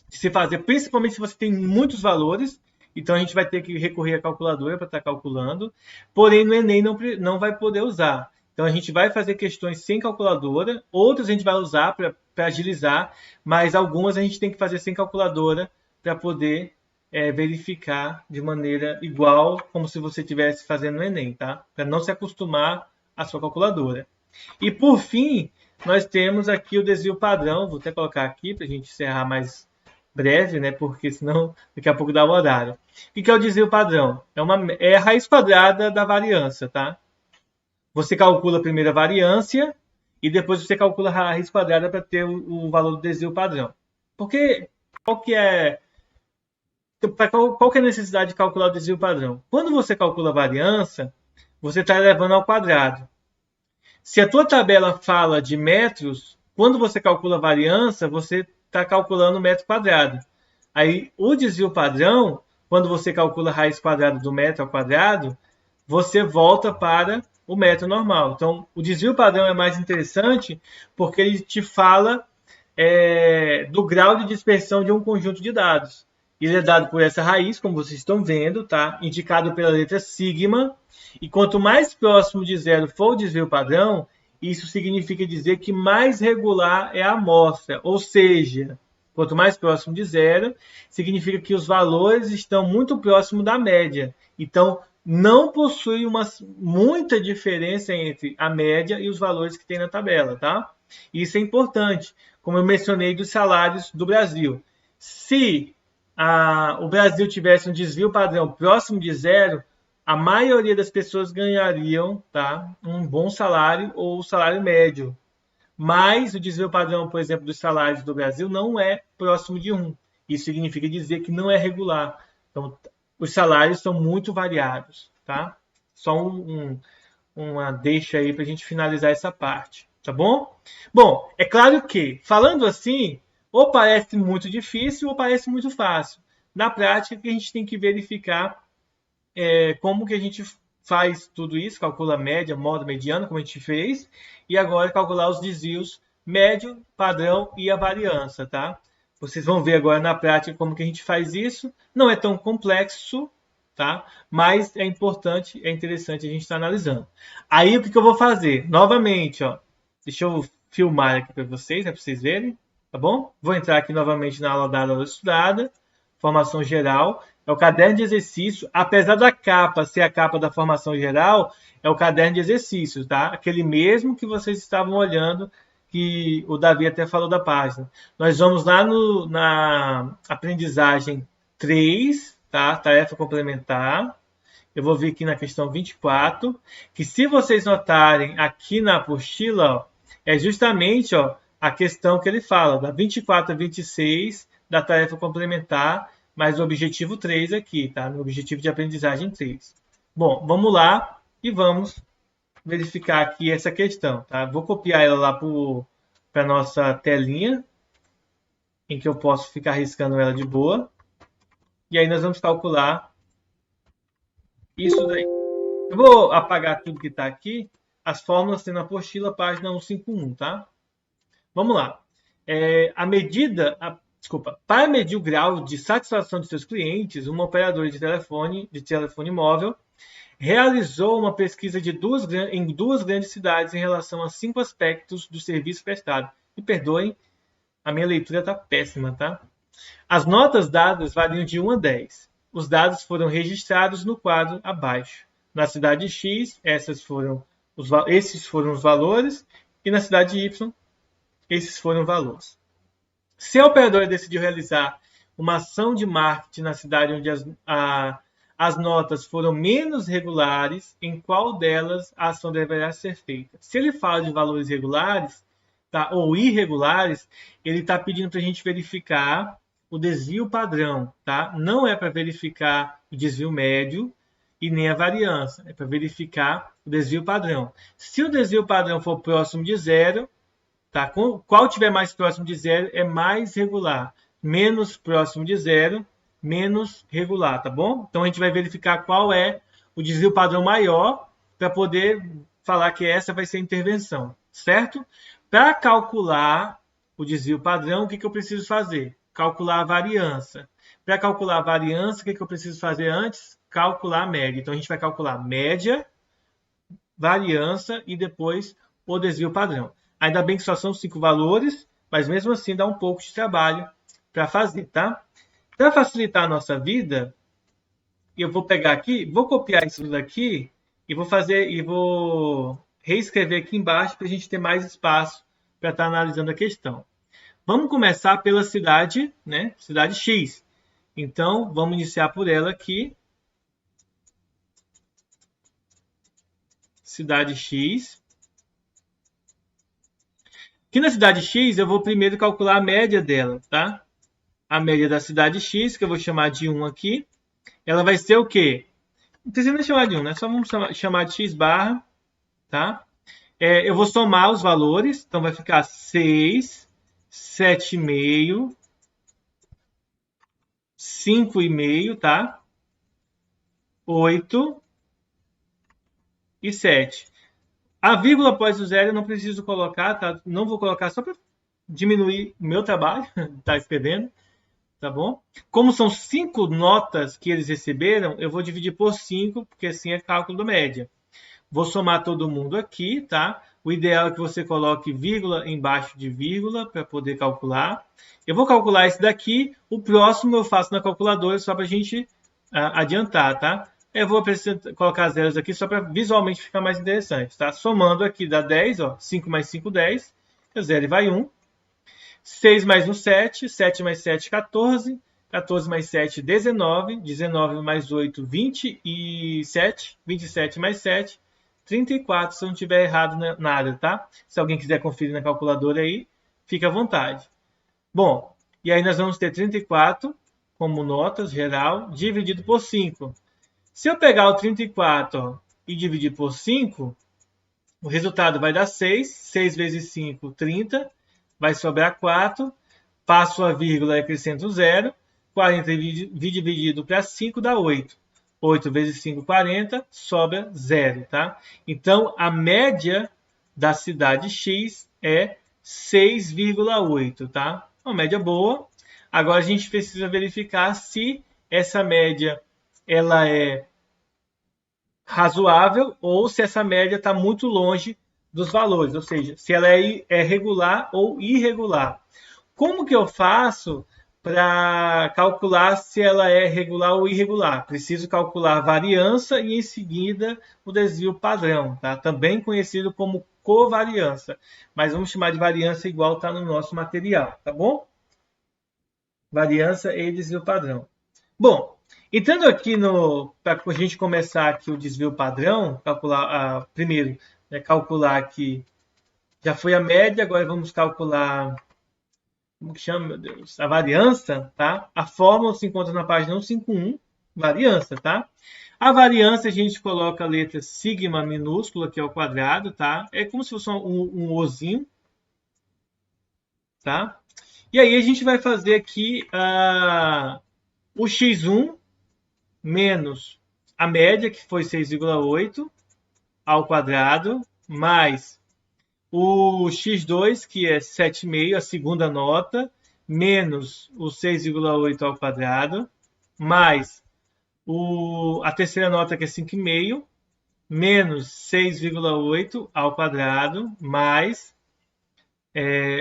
de se fazer, principalmente se você tem muitos valores, então a gente vai ter que recorrer à calculadora para estar calculando, porém no Enem não vai poder usar. Então a gente vai fazer questões sem calculadora, outras a gente vai usar para agilizar, mas algumas a gente tem que fazer sem calculadora para poder verificar de maneira igual, como se você estivesse fazendo no Enem, tá? Para não se acostumar à sua calculadora. E por fim, nós temos aqui o desvio padrão. Vou até colocar aqui para a gente encerrar mais breve, né? Porque senão daqui a pouco dá o horário. O que é o desvio padrão? É a raiz quadrada da variância, tá? Você calcula primeiro a variância e depois você calcula a raiz quadrada para ter o valor do desvio padrão. Porque qual que é a necessidade de calcular o desvio padrão? Quando você calcula a variância, você está elevando ao quadrado. Se a tua tabela fala de metros, quando você calcula a variância, você está calculando o metro quadrado. Aí, o desvio padrão, quando você calcula a raiz quadrada do metro ao quadrado, você volta para o metro normal. Então, o desvio padrão é mais interessante porque ele te fala do grau de dispersão de um conjunto de dados. Ele é dado por essa raiz, como vocês estão vendo, tá? Indicado pela letra sigma. E quanto mais próximo de zero for o desvio padrão, isso significa dizer que mais regular é a amostra. Ou seja, quanto mais próximo de zero, significa que os valores estão muito próximos da média. Então, não possui muita diferença entre a média e os valores que tem na tabela, tá? Isso é importante, como eu mencionei dos salários do Brasil. Se o Brasil tivesse um desvio padrão próximo de zero, a maioria das pessoas ganhariam, tá, um bom salário ou salário médio. Mas o desvio padrão, por exemplo, dos salários do Brasil não é próximo de 1. Isso significa dizer que não é regular. Então, os salários são muito variados, tá? Só uma deixa aí para a gente finalizar essa parte, tá bom? Bom, é claro que, falando assim, ou parece muito difícil ou parece muito fácil. Na prática, a gente tem que verificar como que a gente faz tudo isso, calcula a média, modo, mediano, como a gente fez, e agora calcular os desvios médio, padrão e a variância, tá? Vocês vão ver agora na prática como que a gente faz isso. Não é tão complexo, tá? Mas é importante, é interessante a gente estar analisando. Aí o que eu vou fazer? Novamente, ó, deixa eu filmar aqui para vocês verem, tá bom? Vou entrar aqui novamente na aula dada, aula estudada, formação geral. É o caderno de exercício, apesar da capa ser a capa da formação geral, é o caderno de exercícios, tá? Aquele mesmo que vocês estavam olhando, que o Davi até falou da página. Nós vamos lá na aprendizagem 3, tá? Tarefa complementar. Eu vou vir aqui na questão 24, que se vocês notarem aqui na apostila, ó, é justamente a questão que ele fala, da 24 a 26, da tarefa complementar, mas o objetivo 3 aqui, tá? No objetivo de aprendizagem 3. Bom, vamos lá e vamos verificar aqui essa questão, tá? Vou copiar ela lá para a nossa telinha, em que eu posso ficar riscando ela de boa. E aí nós vamos calcular isso daí. Eu vou apagar tudo que está aqui. As fórmulas tem na apostila, página 151, tá? Vamos lá. Para medir o grau de satisfação de seus clientes, uma operadora de telefone móvel realizou uma pesquisa em duas grandes cidades em relação a 5 aspectos do serviço prestado. Me perdoem, a minha leitura está péssima, tá? As notas dadas variam de 1 a 10. Os dados foram registrados no quadro abaixo. Na cidade X, esses foram os valores, e na cidade Y, esses foram os valores. Se a operadora decidiu realizar uma ação de marketing na cidade onde as notas foram menos regulares, em qual delas a ação deverá ser feita? Se ele fala de valores regulares, tá, ou irregulares, ele está pedindo para a gente verificar o desvio padrão. Tá? Não é para verificar o desvio médio e nem a variância. É para verificar o desvio padrão. Se o desvio padrão for próximo de zero, tá? Qual tiver mais próximo de zero é mais regular. Menos próximo de zero, menos regular, tá bom? Então a gente vai verificar qual é o desvio padrão maior para poder falar que essa vai ser a intervenção, certo? Para calcular o desvio padrão, o que eu preciso fazer? Calcular a variância. Para calcular a variância, o que eu preciso fazer antes? Calcular a média. Então a gente vai calcular a média variância e depois o desvio padrão. Ainda bem que só são 5 valores, mas mesmo assim dá um pouco de trabalho para fazer, tá? Para facilitar a nossa vida, eu vou pegar aqui, vou copiar isso daqui e vou reescrever aqui embaixo para a gente ter mais espaço para estar analisando a questão. Vamos começar pela cidade, né? Cidade X. Então, vamos iniciar por ela aqui. Cidade X. Aqui na cidade X, eu vou primeiro calcular a média dela, tá? A média da cidade X, que eu vou chamar de 1 aqui. Ela vai ser o quê? Não precisa nem chamar de 1, né? Só vamos chamar de x barra, tá? Eu vou somar os valores, então vai ficar 6, 7,5, 5,5, tá? 8 e 7. A vírgula após o zero eu não preciso colocar, tá? Não vou colocar só para diminuir o meu trabalho, tá escrevendo, tá bom? Como são 5 notas que eles receberam, eu vou dividir por 5, porque assim é cálculo da média. Vou somar todo mundo aqui, tá? O ideal é que você coloque vírgula embaixo de vírgula para poder calcular. Eu vou calcular esse daqui, o próximo eu faço na calculadora só para a gente adiantar, tá? Eu vou colocar zeros aqui só para visualmente ficar mais interessante, tá? Somando aqui dá 10, ó. 5 mais 5, 10. 0 e vai 1. 6 mais 1, 7. 7 mais 7, 14. 14 mais 7, 19. 19 mais 8, 27. 27 mais 7, 34, se eu não tiver errado nada, tá? Se alguém quiser conferir na calculadora aí, fique à vontade. Bom, e aí nós vamos ter 34 como notas geral, dividido por 5. Se eu pegar o 34 ó, e dividir por 5, o resultado vai dar 6. 6 vezes 5, 30. Vai sobrar 4. Passo a vírgula e acrescento 0. 40 dividido para 5 dá 8. 8 vezes 5, 40. Sobra 0, tá? Então, a média da cidade X é 6,8, tá? Uma média boa. Agora, a gente precisa verificar se essa média ela é razoável ou se essa média está muito longe dos valores, ou seja, se ela é regular ou irregular. Como que eu faço para calcular se ela é regular ou irregular? Preciso calcular a variância e em seguida o desvio padrão, tá? Também conhecido como covariância, mas vamos chamar de variância igual está no nosso material, tá bom? Variância e desvio padrão. Bom, entrando aqui para a gente começar aqui o desvio padrão, calcular primeiro, né, calcular aqui, já foi a média, agora vamos calcular, como que chama, meu Deus? A variância, tá? A fórmula se encontra na página 151, variância, tá? A variância a gente coloca a letra sigma minúscula, que é o quadrado, tá? É como se fosse um ozinho, tá? E aí a gente vai fazer aqui o x1 menos a média, que foi 6,8 ao quadrado, mais o x2, que é 7,5, a segunda nota, menos o 6,8 ao quadrado, mais a terceira nota, que é 5,5, menos 6,8 ao quadrado, mais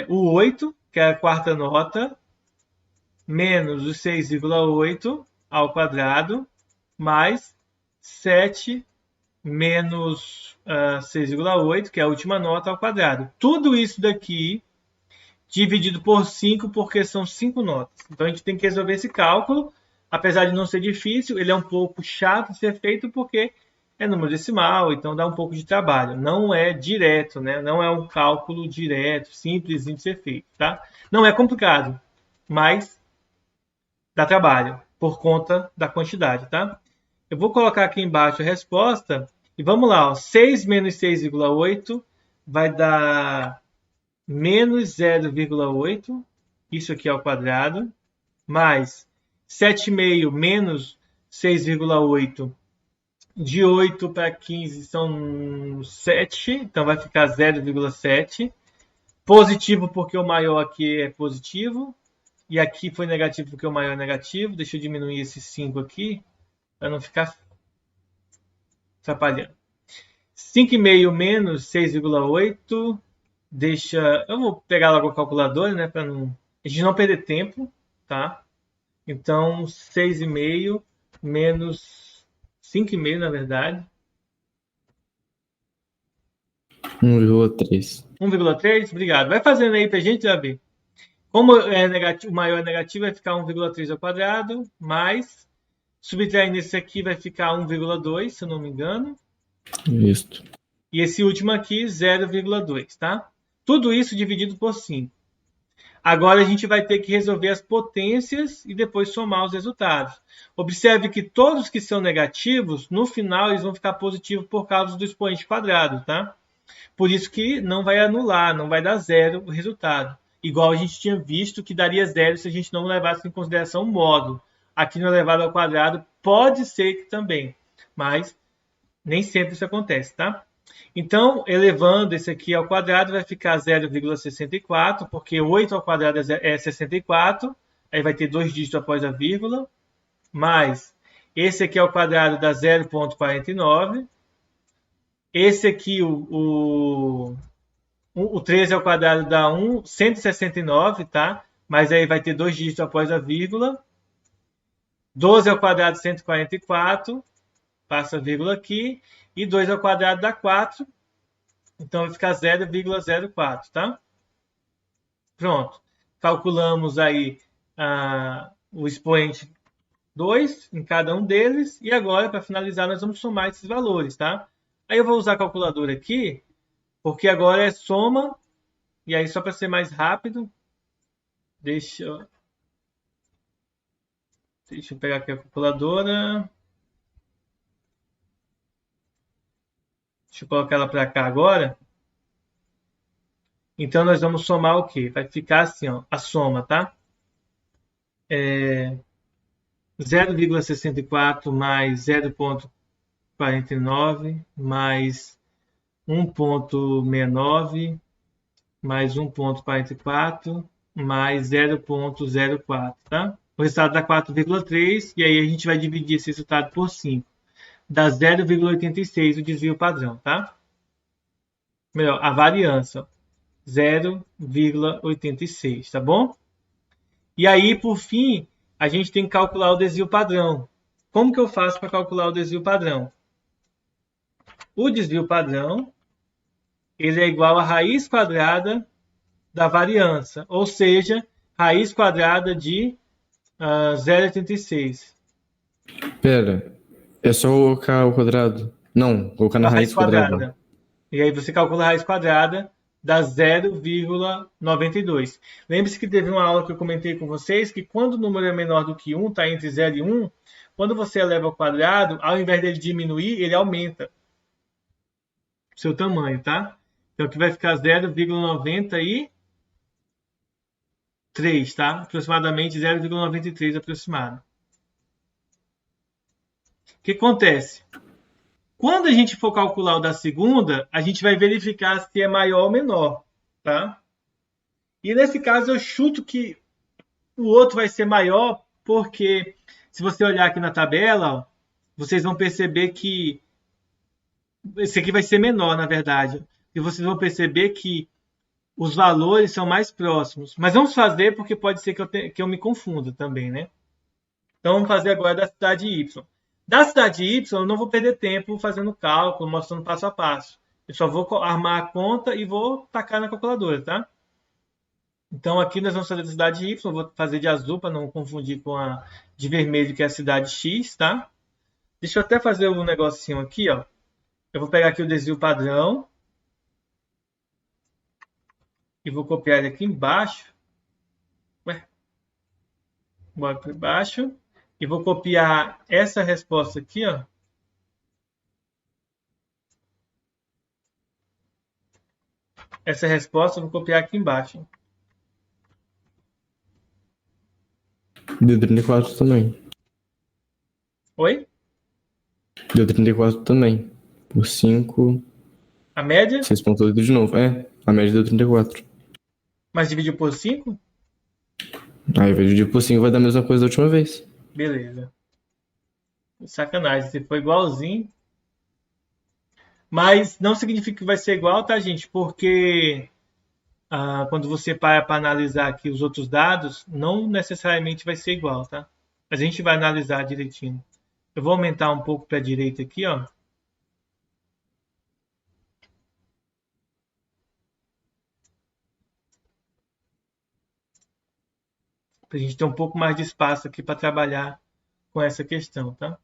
o 8, que é a quarta nota, menos o 6,8 ao quadrado, mais 7 menos 6,8, que é a última nota, ao quadrado. Tudo isso daqui dividido por 5, porque são 5 notas. Então, a gente tem que resolver esse cálculo. Apesar de não ser difícil, ele é um pouco chato de ser feito, porque é número decimal, então dá um pouco de trabalho. Não é direto, né? Não é um cálculo direto, simples de ser feito, tá? Não é complicado, mas dá trabalho, por conta da quantidade, tá? Eu vou colocar aqui embaixo a resposta e vamos lá. Ó. 6 menos 6,8 vai dar menos 0,8. Isso aqui ao quadrado. Mais 7,5 menos 6,8. De 8 para 15 são 7. Então vai ficar 0,7. Positivo porque o maior aqui é positivo. E aqui foi negativo porque o maior é negativo. Deixa eu diminuir esse 5 aqui, para não ficar atrapalhando. 5,5 menos 6,8 deixa... Eu vou pegar logo a calculadora, né? Para a gente não perder tempo, tá? Então, 6,5 menos 5,5, na verdade. 1,3. 1,3? Obrigado. Vai fazendo aí pra gente, Davi. Como é negativo, o maior é negativo, vai ficar 1,3 ao quadrado, mais, subtraindo esse aqui, vai ficar 1,2, se eu não me engano. Isso. E esse último aqui, 0,2, tá? Tudo isso dividido por 5. Agora a gente vai ter que resolver as potências e depois somar os resultados. Observe que todos que são negativos, no final eles vão ficar positivos por causa do expoente quadrado, tá? Por isso que não vai anular, não vai dar zero o resultado. Igual a gente tinha visto que daria zero se a gente não levasse em consideração o módulo. Aqui no elevado ao quadrado pode ser que também, mas nem sempre isso acontece, tá? Então, elevando esse aqui ao quadrado, vai ficar 0,64, porque 8 ao quadrado é 64, aí vai ter 2 dígitos após a vírgula, mais esse aqui ao quadrado dá 0,49, esse aqui, o 13 ao quadrado dá 169, tá? Mas aí vai ter 2 dígitos após a vírgula. 12 ao quadrado, 144, passa a vírgula aqui. E 2 ao quadrado dá 4, então vai ficar 0,04, tá? Pronto. Calculamos aí o expoente 2 em cada um deles. E agora, para finalizar, nós vamos somar esses valores, tá? Aí eu vou usar a calculadora aqui, porque agora é soma. E aí, só para ser mais rápido, deixa eu pegar aqui a calculadora. Deixa eu colocar ela para cá agora. Então, nós vamos somar o quê? Vai ficar assim, ó, a soma, tá? 0,64 mais 0,49 mais 1,69 mais 1,44 mais 0,04, tá? O resultado dá 4,3 e aí a gente vai dividir esse resultado por 5. Dá 0,86 o desvio padrão, tá? Melhor, a variância, 0,86, tá bom? E aí, por fim, a gente tem que calcular o desvio padrão. Como que eu faço para calcular o desvio padrão? O desvio padrão, ele é igual a raiz quadrada da variância, ou seja, raiz quadrada de 0,86. Pera, é só colocar o quadrado? Não, colocar na raiz quadrada. E aí você calcula a raiz quadrada dá 0,92. Lembre-se que teve uma aula que eu comentei com vocês que quando o número é menor do que 1, está entre 0 e 1, quando você eleva ao quadrado, ao invés dele diminuir, ele aumenta o seu tamanho, tá? Então aqui vai ficar 0,93, tá? Aproximadamente 0,93 aproximado. O que acontece? Quando a gente for calcular o da segunda, a gente vai verificar se é maior ou menor, tá? E nesse caso eu chuto que o outro vai ser maior, porque se você olhar aqui na tabela, ó, vocês vão perceber que esse aqui vai ser menor, na verdade. E vocês vão perceber que os valores são mais próximos. Mas vamos fazer porque pode ser que eu me confunda também, né? Então vamos fazer agora da cidade Y. Da cidade Y, eu não vou perder tempo fazendo cálculo, mostrando passo a passo. Eu só vou armar a conta e vou tacar na calculadora, tá? Então, aqui nós vamos fazer da cidade Y. Eu vou fazer de azul para não confundir com a de vermelho, que é a cidade X, tá? Deixa eu até fazer um negocinho aqui, ó. Eu vou pegar aqui o desvio padrão. E vou copiar ele aqui embaixo. Ué. Bora para baixo. E vou copiar essa resposta aqui, ó. Essa resposta eu vou copiar aqui embaixo. Deu 34 também. Oi? Deu 34 também. Por 5. A média? 6,8 de novo. É, a média deu 34. Mas dividiu por 5? Aí vai dividir por 5, vai dar a mesma coisa da última vez. Beleza. Sacanagem, se foi igualzinho. Mas não significa que vai ser igual, tá, gente? Porque quando você para analisar aqui os outros dados, não necessariamente vai ser igual, tá? Mas a gente vai analisar direitinho. Eu vou aumentar um pouco para a direita aqui, ó. Para a gente ter um pouco mais de espaço aqui para trabalhar com essa questão, tá?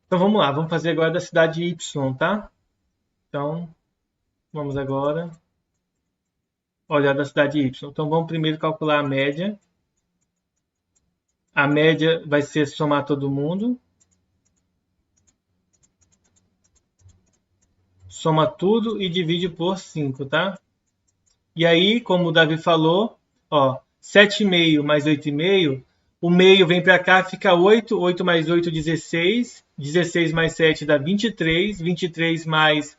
Então vamos lá, vamos fazer agora da cidade Y, tá? Então, vamos agora olhar da cidade Y. Então vamos primeiro calcular a média. A média vai ser somar todo mundo. Soma tudo e divide por 5, tá? E aí, como o Davi falou, ó, 7,5 mais 8,5, o meio vem para cá, fica 8, 8 mais 8, 16, 16 mais 7 dá 23, 23 mais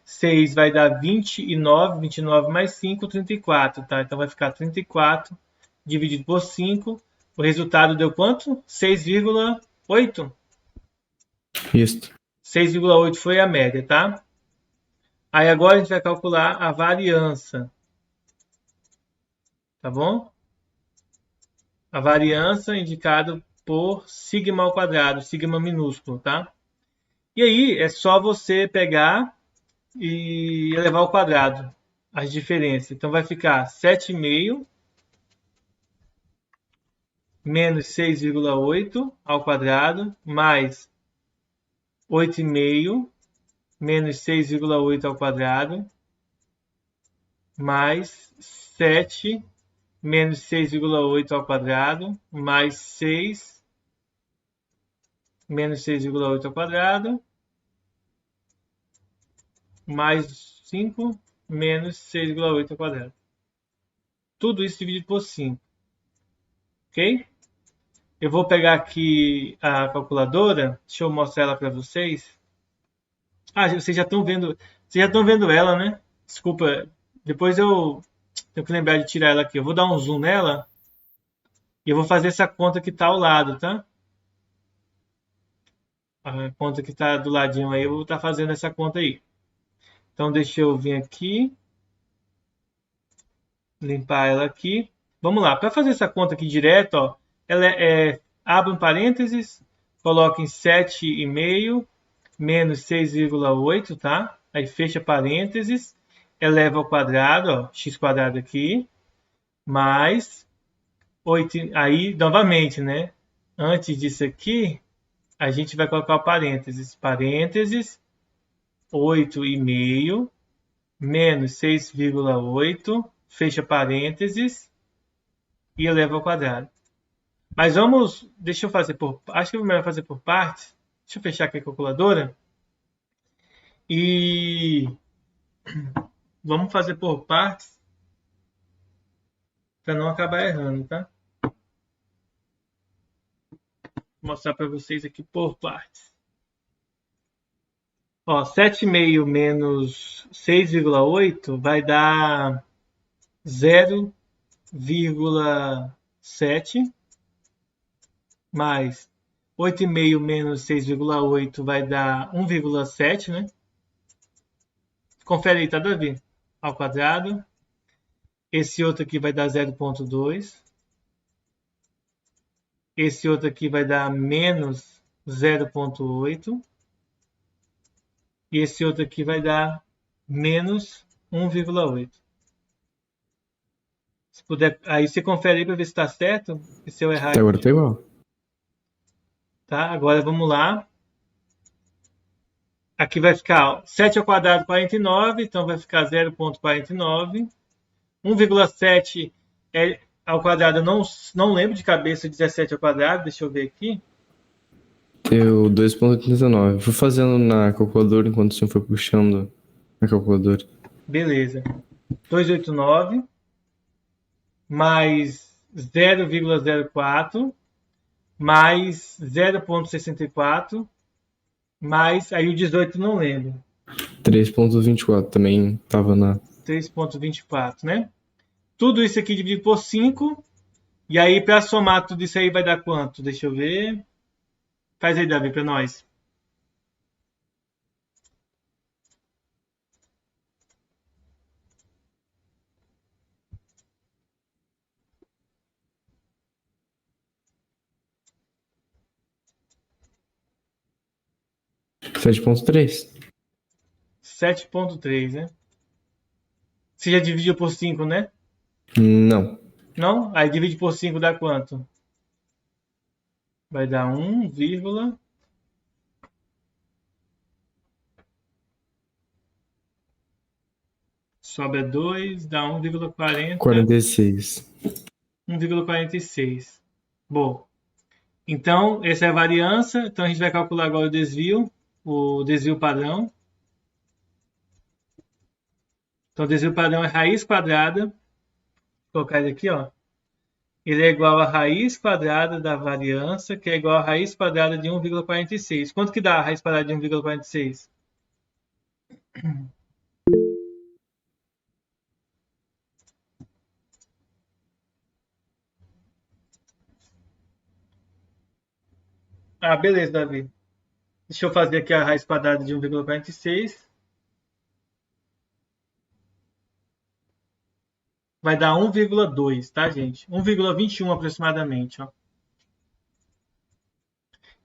6 vai dar 29, 29 mais 5, 34, tá? Então vai ficar 34 dividido por 5, o resultado deu quanto? 6,8. Isso. 6,8 foi a média, tá? Aí agora a gente vai calcular a variância. Tá bom? A variância indicada por sigma ao quadrado, sigma minúsculo, tá? E aí é só você pegar e elevar ao quadrado as diferenças. Então vai ficar 7,5 menos 6,8 ao quadrado mais 8,5 menos 6,8 ao quadrado mais 7 menos 6,8 ao quadrado, mais 6, menos 6,8 ao quadrado, mais 5, menos 6,8 ao quadrado. Tudo isso dividido por 5. Ok? Eu vou pegar aqui a calculadora, deixa eu mostrar ela para vocês. Vocês já estão vendo ela, né? Desculpa, depois eu tenho que lembrar de tirar ela aqui. Eu vou dar um zoom nela e eu vou fazer essa conta que está ao lado, tá? A conta que está do ladinho aí, eu vou estar fazendo essa conta aí. Então, deixa eu vir aqui. Limpar ela aqui. Vamos lá. Para fazer essa conta aqui direto, ó, ela abre um parênteses, coloca em 7,5 menos 6,8, tá? Aí fecha parênteses, eleva ao quadrado, ó, x quadrado aqui, mais 8, aí novamente, né? Antes disso aqui, a gente vai colocar o parênteses, 8,5 menos 6,8, fecha parênteses e eleva ao quadrado. Mas deixa eu fazer acho que é melhor fazer por partes. Deixa eu fechar aqui a calculadora. E vamos fazer por partes para não acabar errando, tá? Vou mostrar para vocês aqui por partes. Ó, 7,5 menos 6,8 vai dar 0,7 mais 8,5 menos 6,8 vai dar 1,7, né? Confere aí, tá, Davi? Ao quadrado. Esse outro aqui vai dar 0,2. Esse outro aqui vai dar menos 0,8. E esse outro aqui vai dar menos 1,8. Se puder, aí você confere aí para ver se está certo. E se eu errar Até agora tá igual. Tá? Agora vamos lá. Aqui vai ficar, ó, 7 ao quadrado 49, então vai ficar 0,49. 1,7 ao quadrado, eu não lembro de cabeça 17 ao quadrado, deixa eu ver aqui. Deu 2,89. Fui fazendo na calculadora enquanto o senhor foi puxando a calculadora. Beleza. 289 mais 0,04 mais 0,64 mais, aí o 18 não lembro. 3,24 também tava na... 3,24, né? Tudo isso aqui dividido por 5. E aí, para somar tudo isso aí, vai dar quanto? Deixa eu ver. Faz aí, Davi, para nós. Sete 7,3. 7,3, né? Você já dividiu por 5, né? Não. Não? Aí divide por 5 dá quanto? Vai dar 1, sobra 2, dá 1,40. 46. 1,46. Bom, então essa é a variância. Então a gente vai calcular agora o desvio padrão. Então o desvio padrão é raiz quadrada. Vou colocar ele aqui, ó. Ele é igual a raiz quadrada da variância, que é igual a raiz quadrada de 1,46. Quanto que dá a raiz quadrada de 1,46? Ah, beleza, Davi. Deixa eu fazer aqui a raiz quadrada de 1,46. Vai dar 1,2, tá, gente? 1,21 aproximadamente, ó.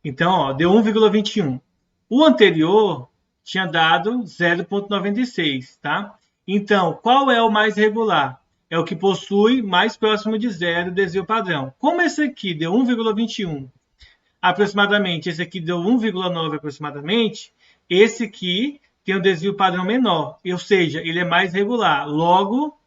Então, ó, deu 1,21. O anterior tinha dado 0,96, tá? Então, qual é o mais regular? É o que possui mais próximo de zero desvio padrão. Como esse aqui deu 1,21 aproximadamente, esse aqui deu 1,9 aproximadamente, esse aqui tem um desvio padrão menor, ou seja, ele é mais regular. Logo,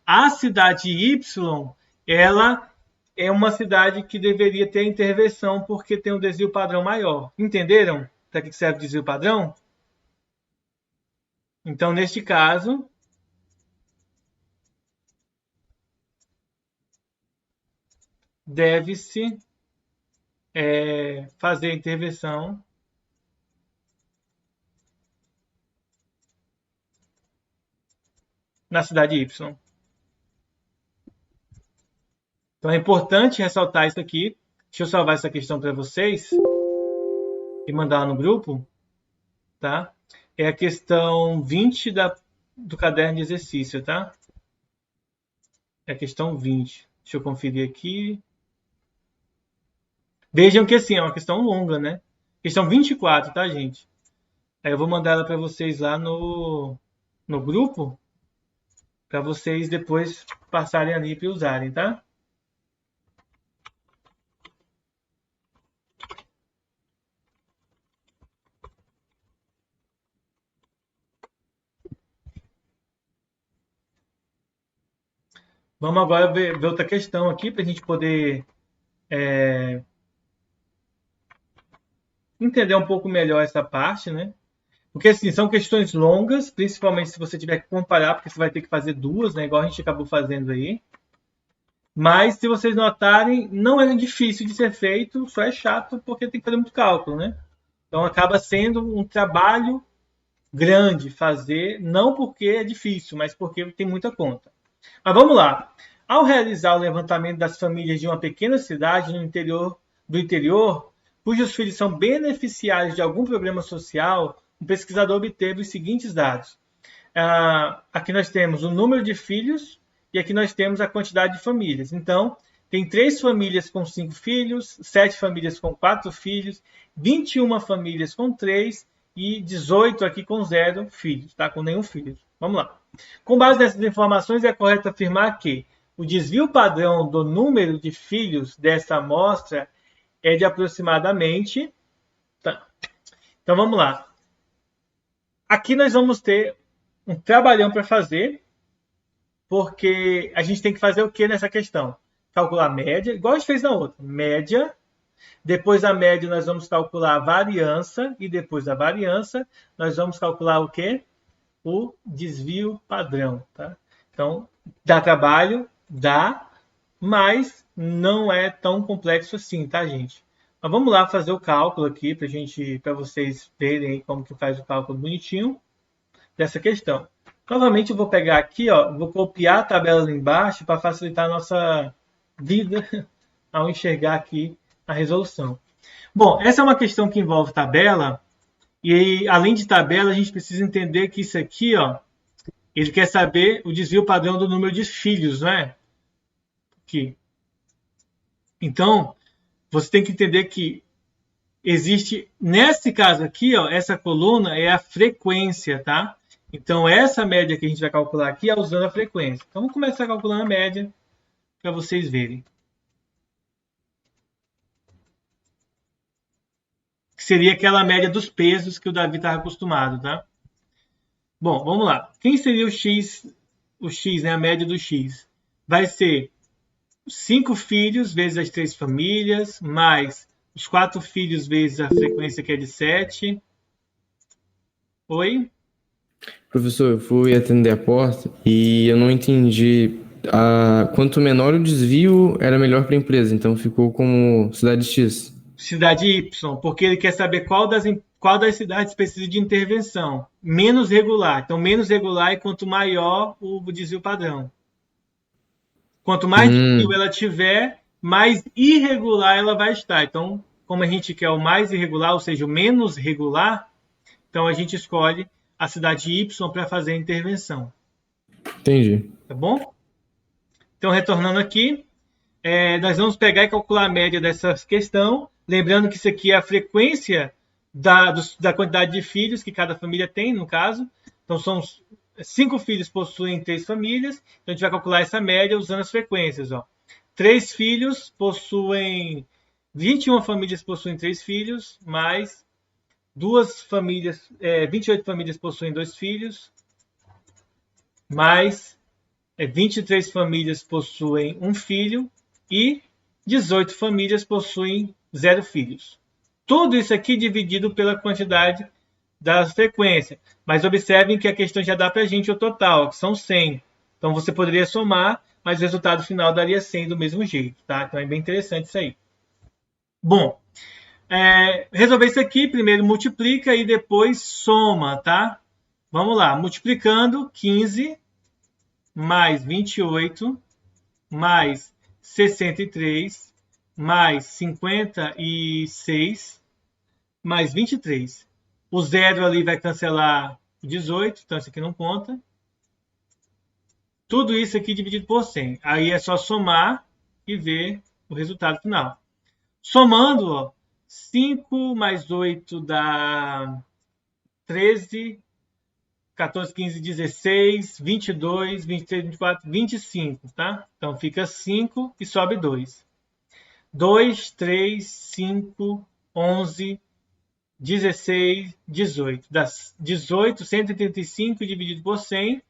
a cidade Y, ela é uma cidade que deveria ter intervenção porque tem um desvio padrão maior. Entenderam para que serve o desvio padrão? Então, neste caso, deve-se fazer a intervenção na cidade Y. Então é importante ressaltar isso aqui. Deixa eu salvar essa questão para vocês e mandar no grupo, tá? É a questão 20 do caderno de exercício, tá? É a questão 20. Deixa eu conferir aqui. Vejam que assim, é uma questão longa, né? Questão 24, tá, gente? Aí eu vou mandar ela para vocês lá no grupo, para vocês depois passarem ali para usarem, tá? Vamos agora ver outra questão aqui para a gente poder entender um pouco melhor essa parte, né? Porque assim, são questões longas, principalmente se você tiver que comparar, porque você vai ter que fazer duas, né? Igual a gente acabou fazendo aí. Mas, se vocês notarem, não é difícil de ser feito, só é chato porque tem que fazer muito cálculo, né? Então, acaba sendo um trabalho grande fazer, não porque é difícil, mas porque tem muita conta. Mas vamos lá. Ao realizar o levantamento das famílias de uma pequena cidade no interior do interior, cujos filhos são beneficiários de algum programa social, o pesquisador obteve os seguintes dados. Aqui nós temos o número de filhos e aqui nós temos a quantidade de famílias. Então, tem 3 famílias com 5 filhos, 7 famílias com 4 filhos, 21 famílias com 3 e 18 aqui com 0 filhos, tá? Com nenhum filho. Vamos lá. Com base nessas informações, é correto afirmar que o desvio padrão do número de filhos dessa amostra é de aproximadamente... Tá. Então, vamos lá. Aqui nós vamos ter um trabalhão para fazer, porque a gente tem que fazer o que nessa questão? Calcular a média, igual a gente fez na outra. Média, depois da média nós vamos calcular a variância, e depois da variância nós vamos calcular o quê? O desvio padrão. Tá? Então, dá trabalho, dá, mas não é tão complexo assim, tá, gente? Mas vamos lá fazer o cálculo aqui para vocês verem como que faz o cálculo bonitinho. dessa questão. Novamente, eu vou pegar aqui, ó, vou copiar a tabela lá embaixo para facilitar a nossa vida ao enxergar aqui a resolução. Bom, essa é uma questão que envolve tabela, e aí, além de tabela, a gente precisa entender que isso aqui, ó, ele quer saber o desvio padrão do número de filhos, não é? Aqui. Então, você tem que entender que existe, nesse caso aqui, ó, essa coluna é a frequência, tá? Então, essa média que a gente vai calcular aqui é usando a frequência. Então, vamos começar calculando a média para vocês verem. Que seria aquela média dos pesos que o Davi estava acostumado, tá? Bom, vamos lá. Quem seria o x? O x, né? A média do x. Vai ser 5 filhos vezes as 3 famílias, mais os 4 filhos vezes a frequência que é de 7. Oi? Professor, eu fui atender a porta e eu não entendi. Quanto menor o desvio, era melhor para a empresa. Então ficou como cidade X. Cidade Y, porque ele quer saber qual das cidades precisa de intervenção. Menos regular. Então, menos regular é quanto maior o desvio padrão. Quanto mais desvio ela tiver, mais irregular ela vai estar. Então, como a gente quer o mais irregular, ou seja, o menos regular, então a gente escolhe a cidade Y para fazer a intervenção. Entendi. Tá bom? Então, retornando aqui, nós vamos pegar e calcular a média dessa questão. Lembrando que isso aqui é a frequência da quantidade de filhos que cada família tem, no caso. Então, são 5 filhos possuem 3 famílias. Então, a gente vai calcular essa média usando as frequências. 3 filhos possuem... 21 famílias possuem 3 filhos, mais 28 famílias possuem 2 filhos, mais 23 famílias possuem 1 filho e 18 famílias possuem 0 filhos. Tudo isso aqui dividido pela quantidade da frequência. Mas observem que a questão já dá para a gente o total, que são 100. Então você poderia somar, mas o resultado final daria 100 do mesmo jeito. Tá? Então é bem interessante isso aí. Bom, resolver isso aqui, primeiro multiplica e depois soma, tá? Vamos lá, multiplicando 15 mais 28 mais 63 mais 56 mais 23. O zero ali vai cancelar 18, então isso aqui não conta. Tudo isso aqui dividido por 100. Aí é só somar e ver o resultado final. Somando, ó, 5 mais 8 dá 13, 14, 15, 16, 22, 23, 24, 25, tá? Então fica 5 e sobe 2. 2, 3, 5, 11, 16, 18. Das 18, 135 dividido por 100.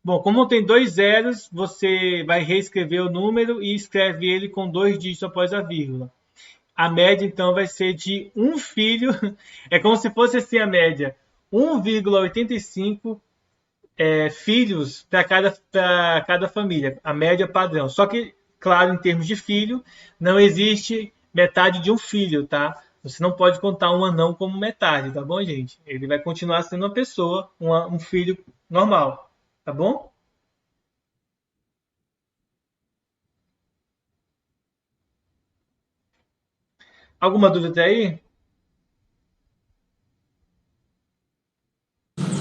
Bom, como tem 2 zeros, você vai reescrever o número e escreve ele com 2 dígitos após a vírgula. A média, então, vai ser de 1 filho. É como se fosse assim a média. 1,85 filhos para cada família. A média padrão. Só que, claro, em termos de filho, não existe metade de um filho, tá? Você não pode contar um anão como metade, tá bom, gente? Ele vai continuar sendo uma pessoa, um filho normal, tá bom? Alguma dúvida aí?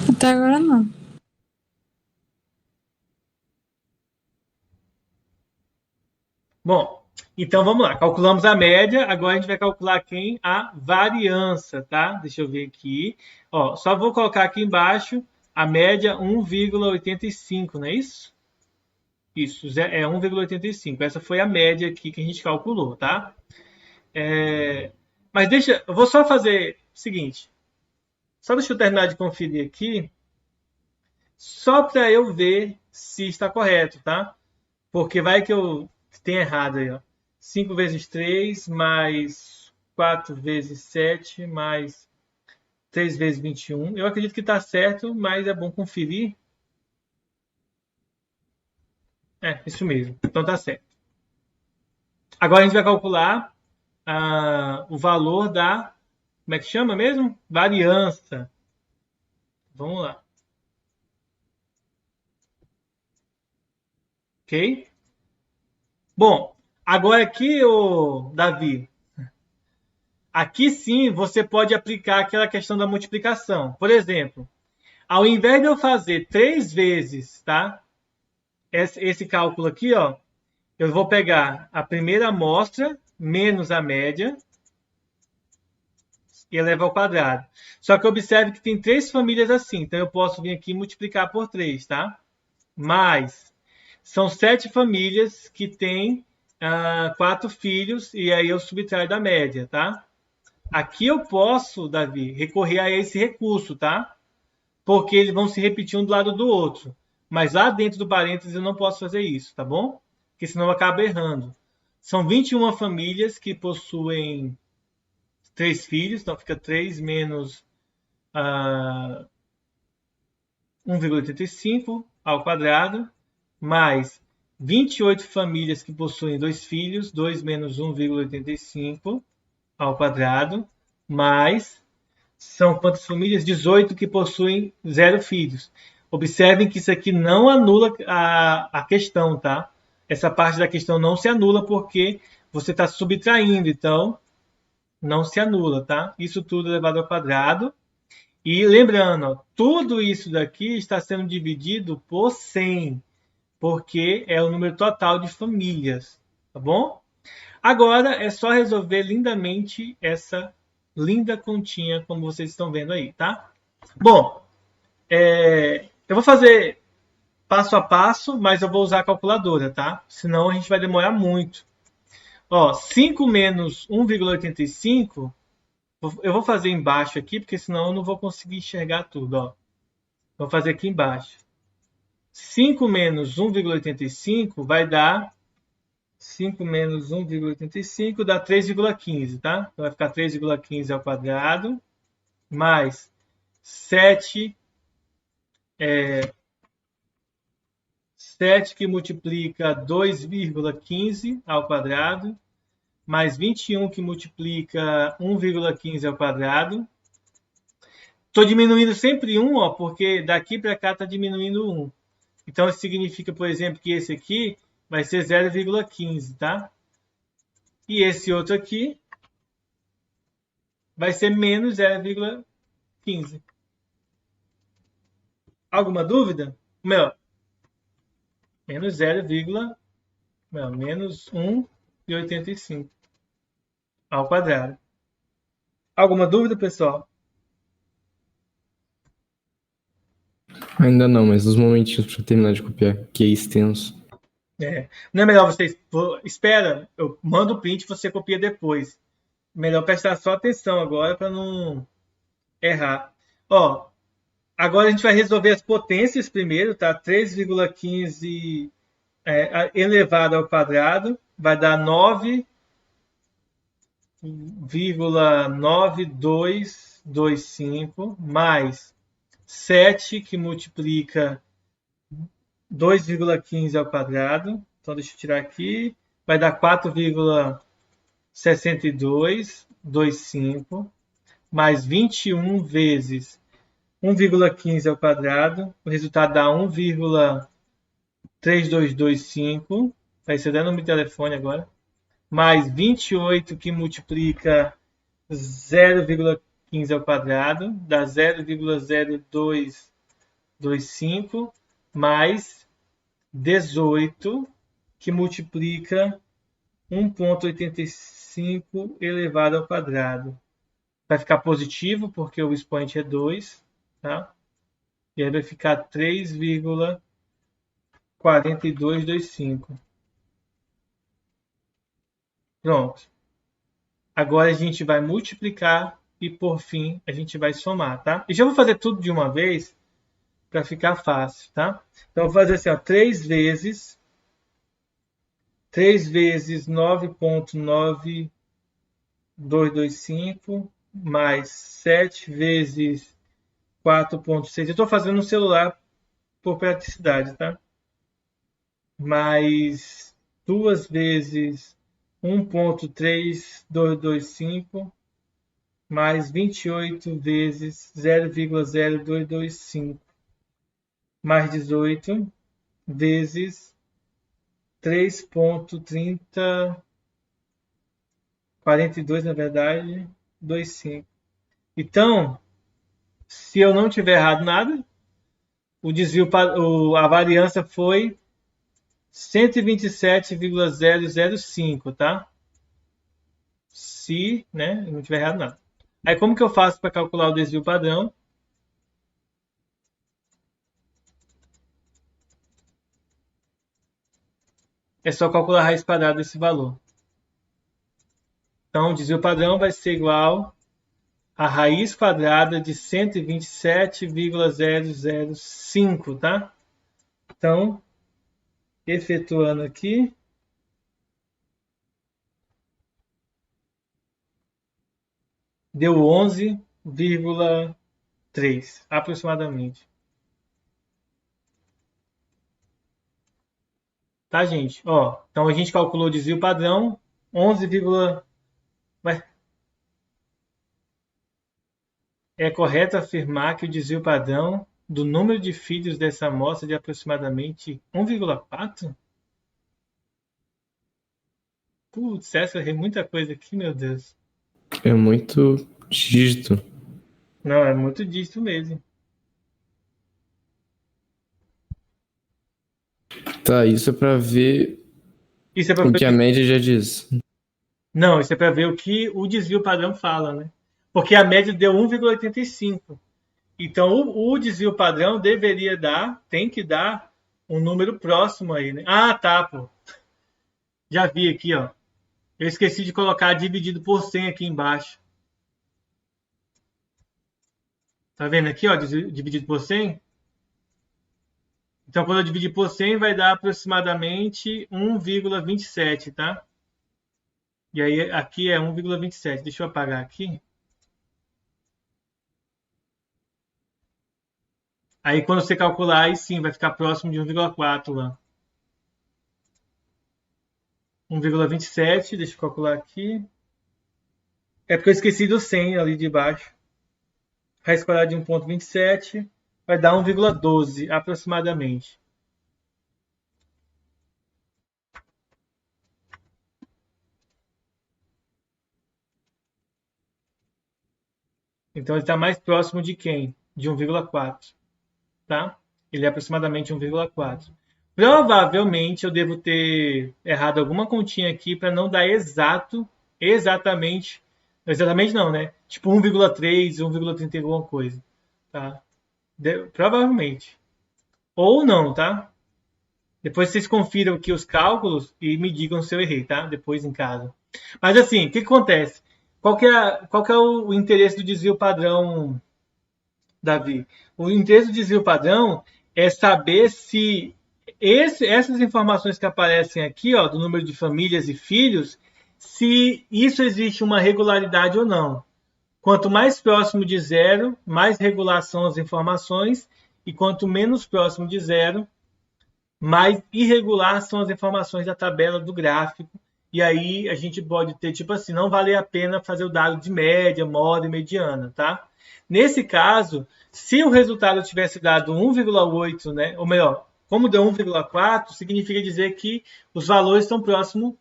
Até agora não. Bom, então vamos lá. Calculamos a média, agora a gente vai calcular quem? A variância, tá? Deixa eu ver aqui. Ó, só vou colocar aqui embaixo a média 1,85, não é isso? Isso, é 1,85. Essa foi a média aqui que a gente calculou, tá? Mas eu vou só fazer o seguinte. Só deixa eu terminar de conferir aqui, só para eu ver se está correto, tá? Porque vai que eu tenha errado aí, ó. 5 vezes 3, mais 4 vezes 7, mais 3 vezes 21. Eu acredito que está certo, mas é bom conferir. Isso mesmo. Então está certo. Agora a gente vai calcular o valor da... Como é que chama mesmo? Variância. Vamos lá. Ok? Bom, agora aqui, Davi, aqui sim você pode aplicar aquela questão da multiplicação. Por exemplo, ao invés de eu fazer 3 vezes, tá? Esse cálculo aqui, ó, eu vou pegar a primeira amostra menos a média e elevar ao quadrado. Só que observe que tem 3 famílias assim, então eu posso vir aqui e multiplicar por 3, tá? Mas são 7 famílias que têm 4 filhos e aí eu subtraio da média, tá? Aqui eu posso, Davi, recorrer a esse recurso, tá? Porque eles vão se repetir um do lado do outro. Mas lá dentro do parênteses eu não posso fazer isso, tá bom? Porque senão eu acabo errando. São 21 famílias que possuem 3 filhos, então fica 3 menos 1,85 ao quadrado, mais 28 famílias que possuem 2 filhos, 2 menos 1,85 ao quadrado, mais são quantas famílias? 18 que possuem 0 filhos. Observem que isso aqui não anula a questão, tá? Essa parte da questão não se anula porque você está subtraindo, então não se anula, tá? Isso tudo elevado ao quadrado. E lembrando, ó, tudo isso daqui está sendo dividido por 100, porque é o número total de famílias, tá bom? Agora é só resolver lindamente essa linda continha, como vocês estão vendo aí, tá? Bom, eu vou fazer passo a passo, mas eu vou usar a calculadora, tá? Senão a gente vai demorar muito. Ó, 5 menos 1,85, eu vou fazer embaixo aqui, porque senão eu não vou conseguir enxergar tudo, ó. Vou fazer aqui embaixo. 5 menos 1,85 vai dar 5 menos 1,85 dá 3,15, tá? Então vai ficar 3,15 ao quadrado, mais 7 que multiplica 2,15 ao quadrado, mais 21 que multiplica 1,15 ao quadrado. Estou diminuindo sempre 1, ó, porque daqui para cá está diminuindo 1. Então, isso significa, por exemplo, que esse aqui vai ser 0,15, tá? E esse outro aqui vai ser menos 0,15. Alguma dúvida? Menos menos 1,85 ao quadrado. Alguma dúvida, pessoal? Ainda não, mas uns momentinhos para terminar de copiar, que é extenso. Não é melhor vocês... Espera, eu mando o print e você copia depois. Melhor prestar só atenção agora para não errar. Ó, agora a gente vai resolver as potências primeiro, tá? 3,15 elevado ao quadrado vai dar 9,9225 mais 7 que multiplica 2,15 ao quadrado. Então, deixa eu tirar aqui. Vai dar 4,6225 mais 21 vezes 1,15 ao quadrado. O resultado dá 1,3225. Vai ser dando no meu telefone agora. Mais 28 que multiplica 0,15 ao quadrado. Dá 0,0225 mais 18 que multiplica 1,85 elevado ao quadrado. Vai ficar positivo porque o expoente é 2, tá? E aí vai ficar 3,4225. Pronto. Agora a gente vai multiplicar e por fim a gente vai somar, tá? E já vou fazer tudo de uma vez para ficar fácil, tá? Então eu vou fazer assim, ó, 3 vezes 9,9225 mais 7 vezes 4,6. Eu estou fazendo no celular por praticidade, tá? Mais 2 vezes 1,3225 mais 28 vezes 0,0225 mais 18 vezes 3,3042, na verdade, 25. Então, se eu não tiver errado nada, a variância foi 127,005, tá? Se, né, eu não tiver errado nada. Aí como que eu faço para calcular o desvio padrão? É só calcular a raiz quadrada desse valor. Então, o desvio padrão vai ser igual a raiz quadrada de 127,005, tá? Então, efetuando aqui, deu 11,3 aproximadamente. Tá, gente? Ó, então a gente calculou o desvio padrão 11, Ué? É correto afirmar que o desvio padrão do número de filhos dessa amostra é de aproximadamente 1,4? Putz, essa é muita coisa aqui, meu Deus. É muito dígito. Não, é muito dígito mesmo. Tá, isso é pra ver Isso é para o que a ver... média já diz. Não, isso é para ver o que o desvio padrão fala, né? Porque a média deu 1,85. Então, o desvio padrão deveria dar, tem que dar um número próximo aí, né? Ah, tá, pô. Já vi aqui, ó. Eu esqueci de colocar dividido por 100 aqui embaixo. Tá vendo aqui, ó, dividido por 100? Então, quando eu dividir por 100, vai dar aproximadamente 1,27, tá? E aí, aqui é 1,27. Deixa eu apagar aqui. Aí, quando você calcular, aí sim, vai ficar próximo de 1,4 lá. 1,27, deixa eu calcular aqui. É porque eu esqueci do 100 ali de baixo. Raiz quadrada de 1,27 vai dar 1,12 aproximadamente. Então ele está mais próximo de quem? De 1,4, tá? Ele é aproximadamente 1,4. Provavelmente eu devo ter errado alguma continha aqui para não dar exatamente não, né? Tipo 1,3, 1,30 alguma coisa, tá? Provavelmente. Ou não, tá? Depois vocês confiram aqui os cálculos e me digam se eu errei, tá? Depois em casa. Mas assim, o que acontece? Qual que é o interesse do desvio padrão, Davi? O interesse do desvio padrão é saber se essas informações que aparecem aqui, ó, do número de famílias e filhos, se isso existe uma regularidade ou não. Quanto mais próximo de zero, mais regular são as informações, e quanto menos próximo de zero, mais irregular são as informações da tabela do gráfico. E aí a gente pode ter, tipo assim, não vale a pena fazer o dado de média, moda e mediana, tá? Nesse caso, se o resultado tivesse dado 1,8, né? Ou melhor, como deu 1,4, significa dizer que os valores estão próximos,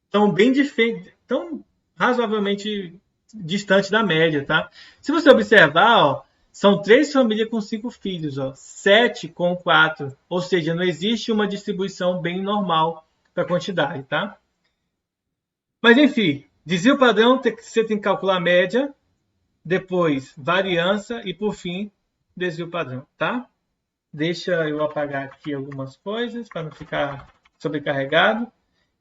estão bem diferentes, estão razoavelmente distante da média, tá? Se você observar, ó, são 3 famílias com 5 filhos, ó, 7 com 4, ou seja, não existe uma distribuição bem normal para a quantidade, tá? Mas enfim, desvio padrão, você tem que calcular a média, depois variância e por fim desvio padrão, tá? Deixa eu apagar aqui algumas coisas para não ficar sobrecarregado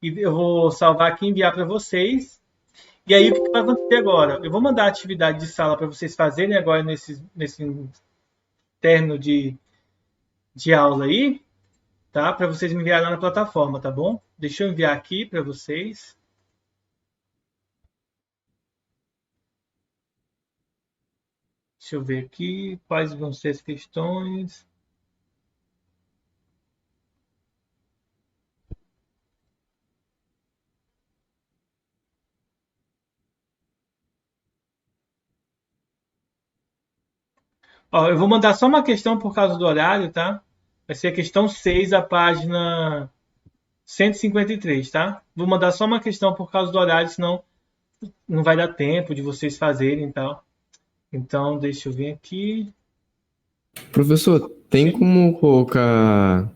e eu vou salvar aqui e enviar para vocês. E aí, o que vai acontecer agora? Eu vou mandar a atividade de sala para vocês fazerem agora nesse término de aula aí, tá? Para vocês me enviarem lá na plataforma, tá bom? Deixa eu enviar aqui para vocês. Deixa eu ver aqui quais vão ser as questões. Ó, eu vou mandar só uma questão por causa do horário, tá? Vai ser a questão 6, a página 153, tá? Vou mandar só uma questão por causa do horário, senão não vai dar tempo de vocês fazerem e tal. Então, deixa eu ver aqui. Professor, tem Sim. como colocar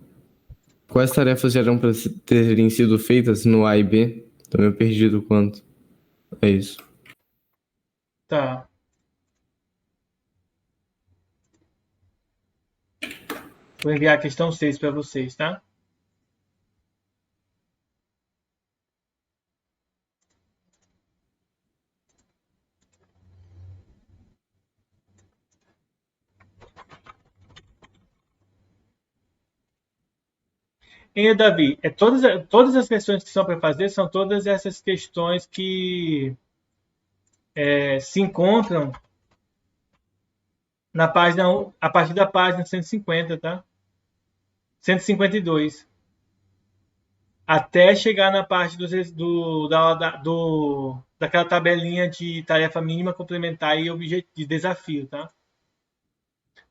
quais tarefas já eram para terem sido feitas no A e B? Tô meio perdido quanto. É isso. Tá. Vou enviar a questão 6 para vocês, tá? E Davi, todas as questões que são para fazer são todas essas questões que se encontram na página, a partir da página 150, tá? 152. Até chegar na parte daquela tabelinha de tarefa mínima, complementar e de desafio, tá?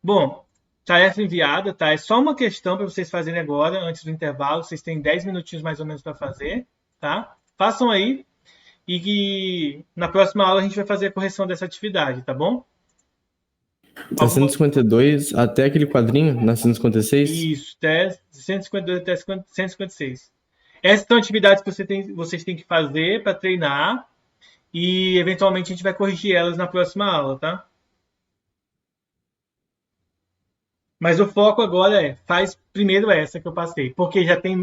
Bom, tarefa enviada, tá? É só uma questão para vocês fazerem agora, antes do intervalo. Vocês têm 10 minutinhos mais ou menos para fazer, tá? Façam aí e na próxima aula a gente vai fazer a correção dessa atividade, tá bom? Da 152 até aquele quadrinho, na 156? Isso, até 152 até 156. Essas são atividades que vocês têm que fazer para treinar e eventualmente a gente vai corrigir elas na próxima aula, tá? Mas o foco agora faz primeiro essa que eu passei, porque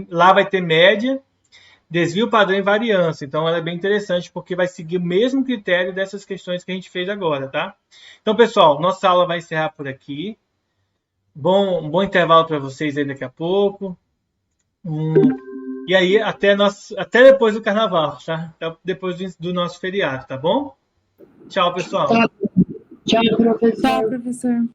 lá vai ter média, desvio padrão e variância. Então ela é bem interessante porque vai seguir o mesmo critério dessas questões que a gente fez agora, tá? Então, pessoal, nossa aula vai encerrar por aqui. Um bom intervalo para vocês aí daqui a pouco. E aí, até depois do carnaval, tá? Até depois do nosso feriado, tá bom? Tchau, pessoal. Tchau, professor. Tchau, professor.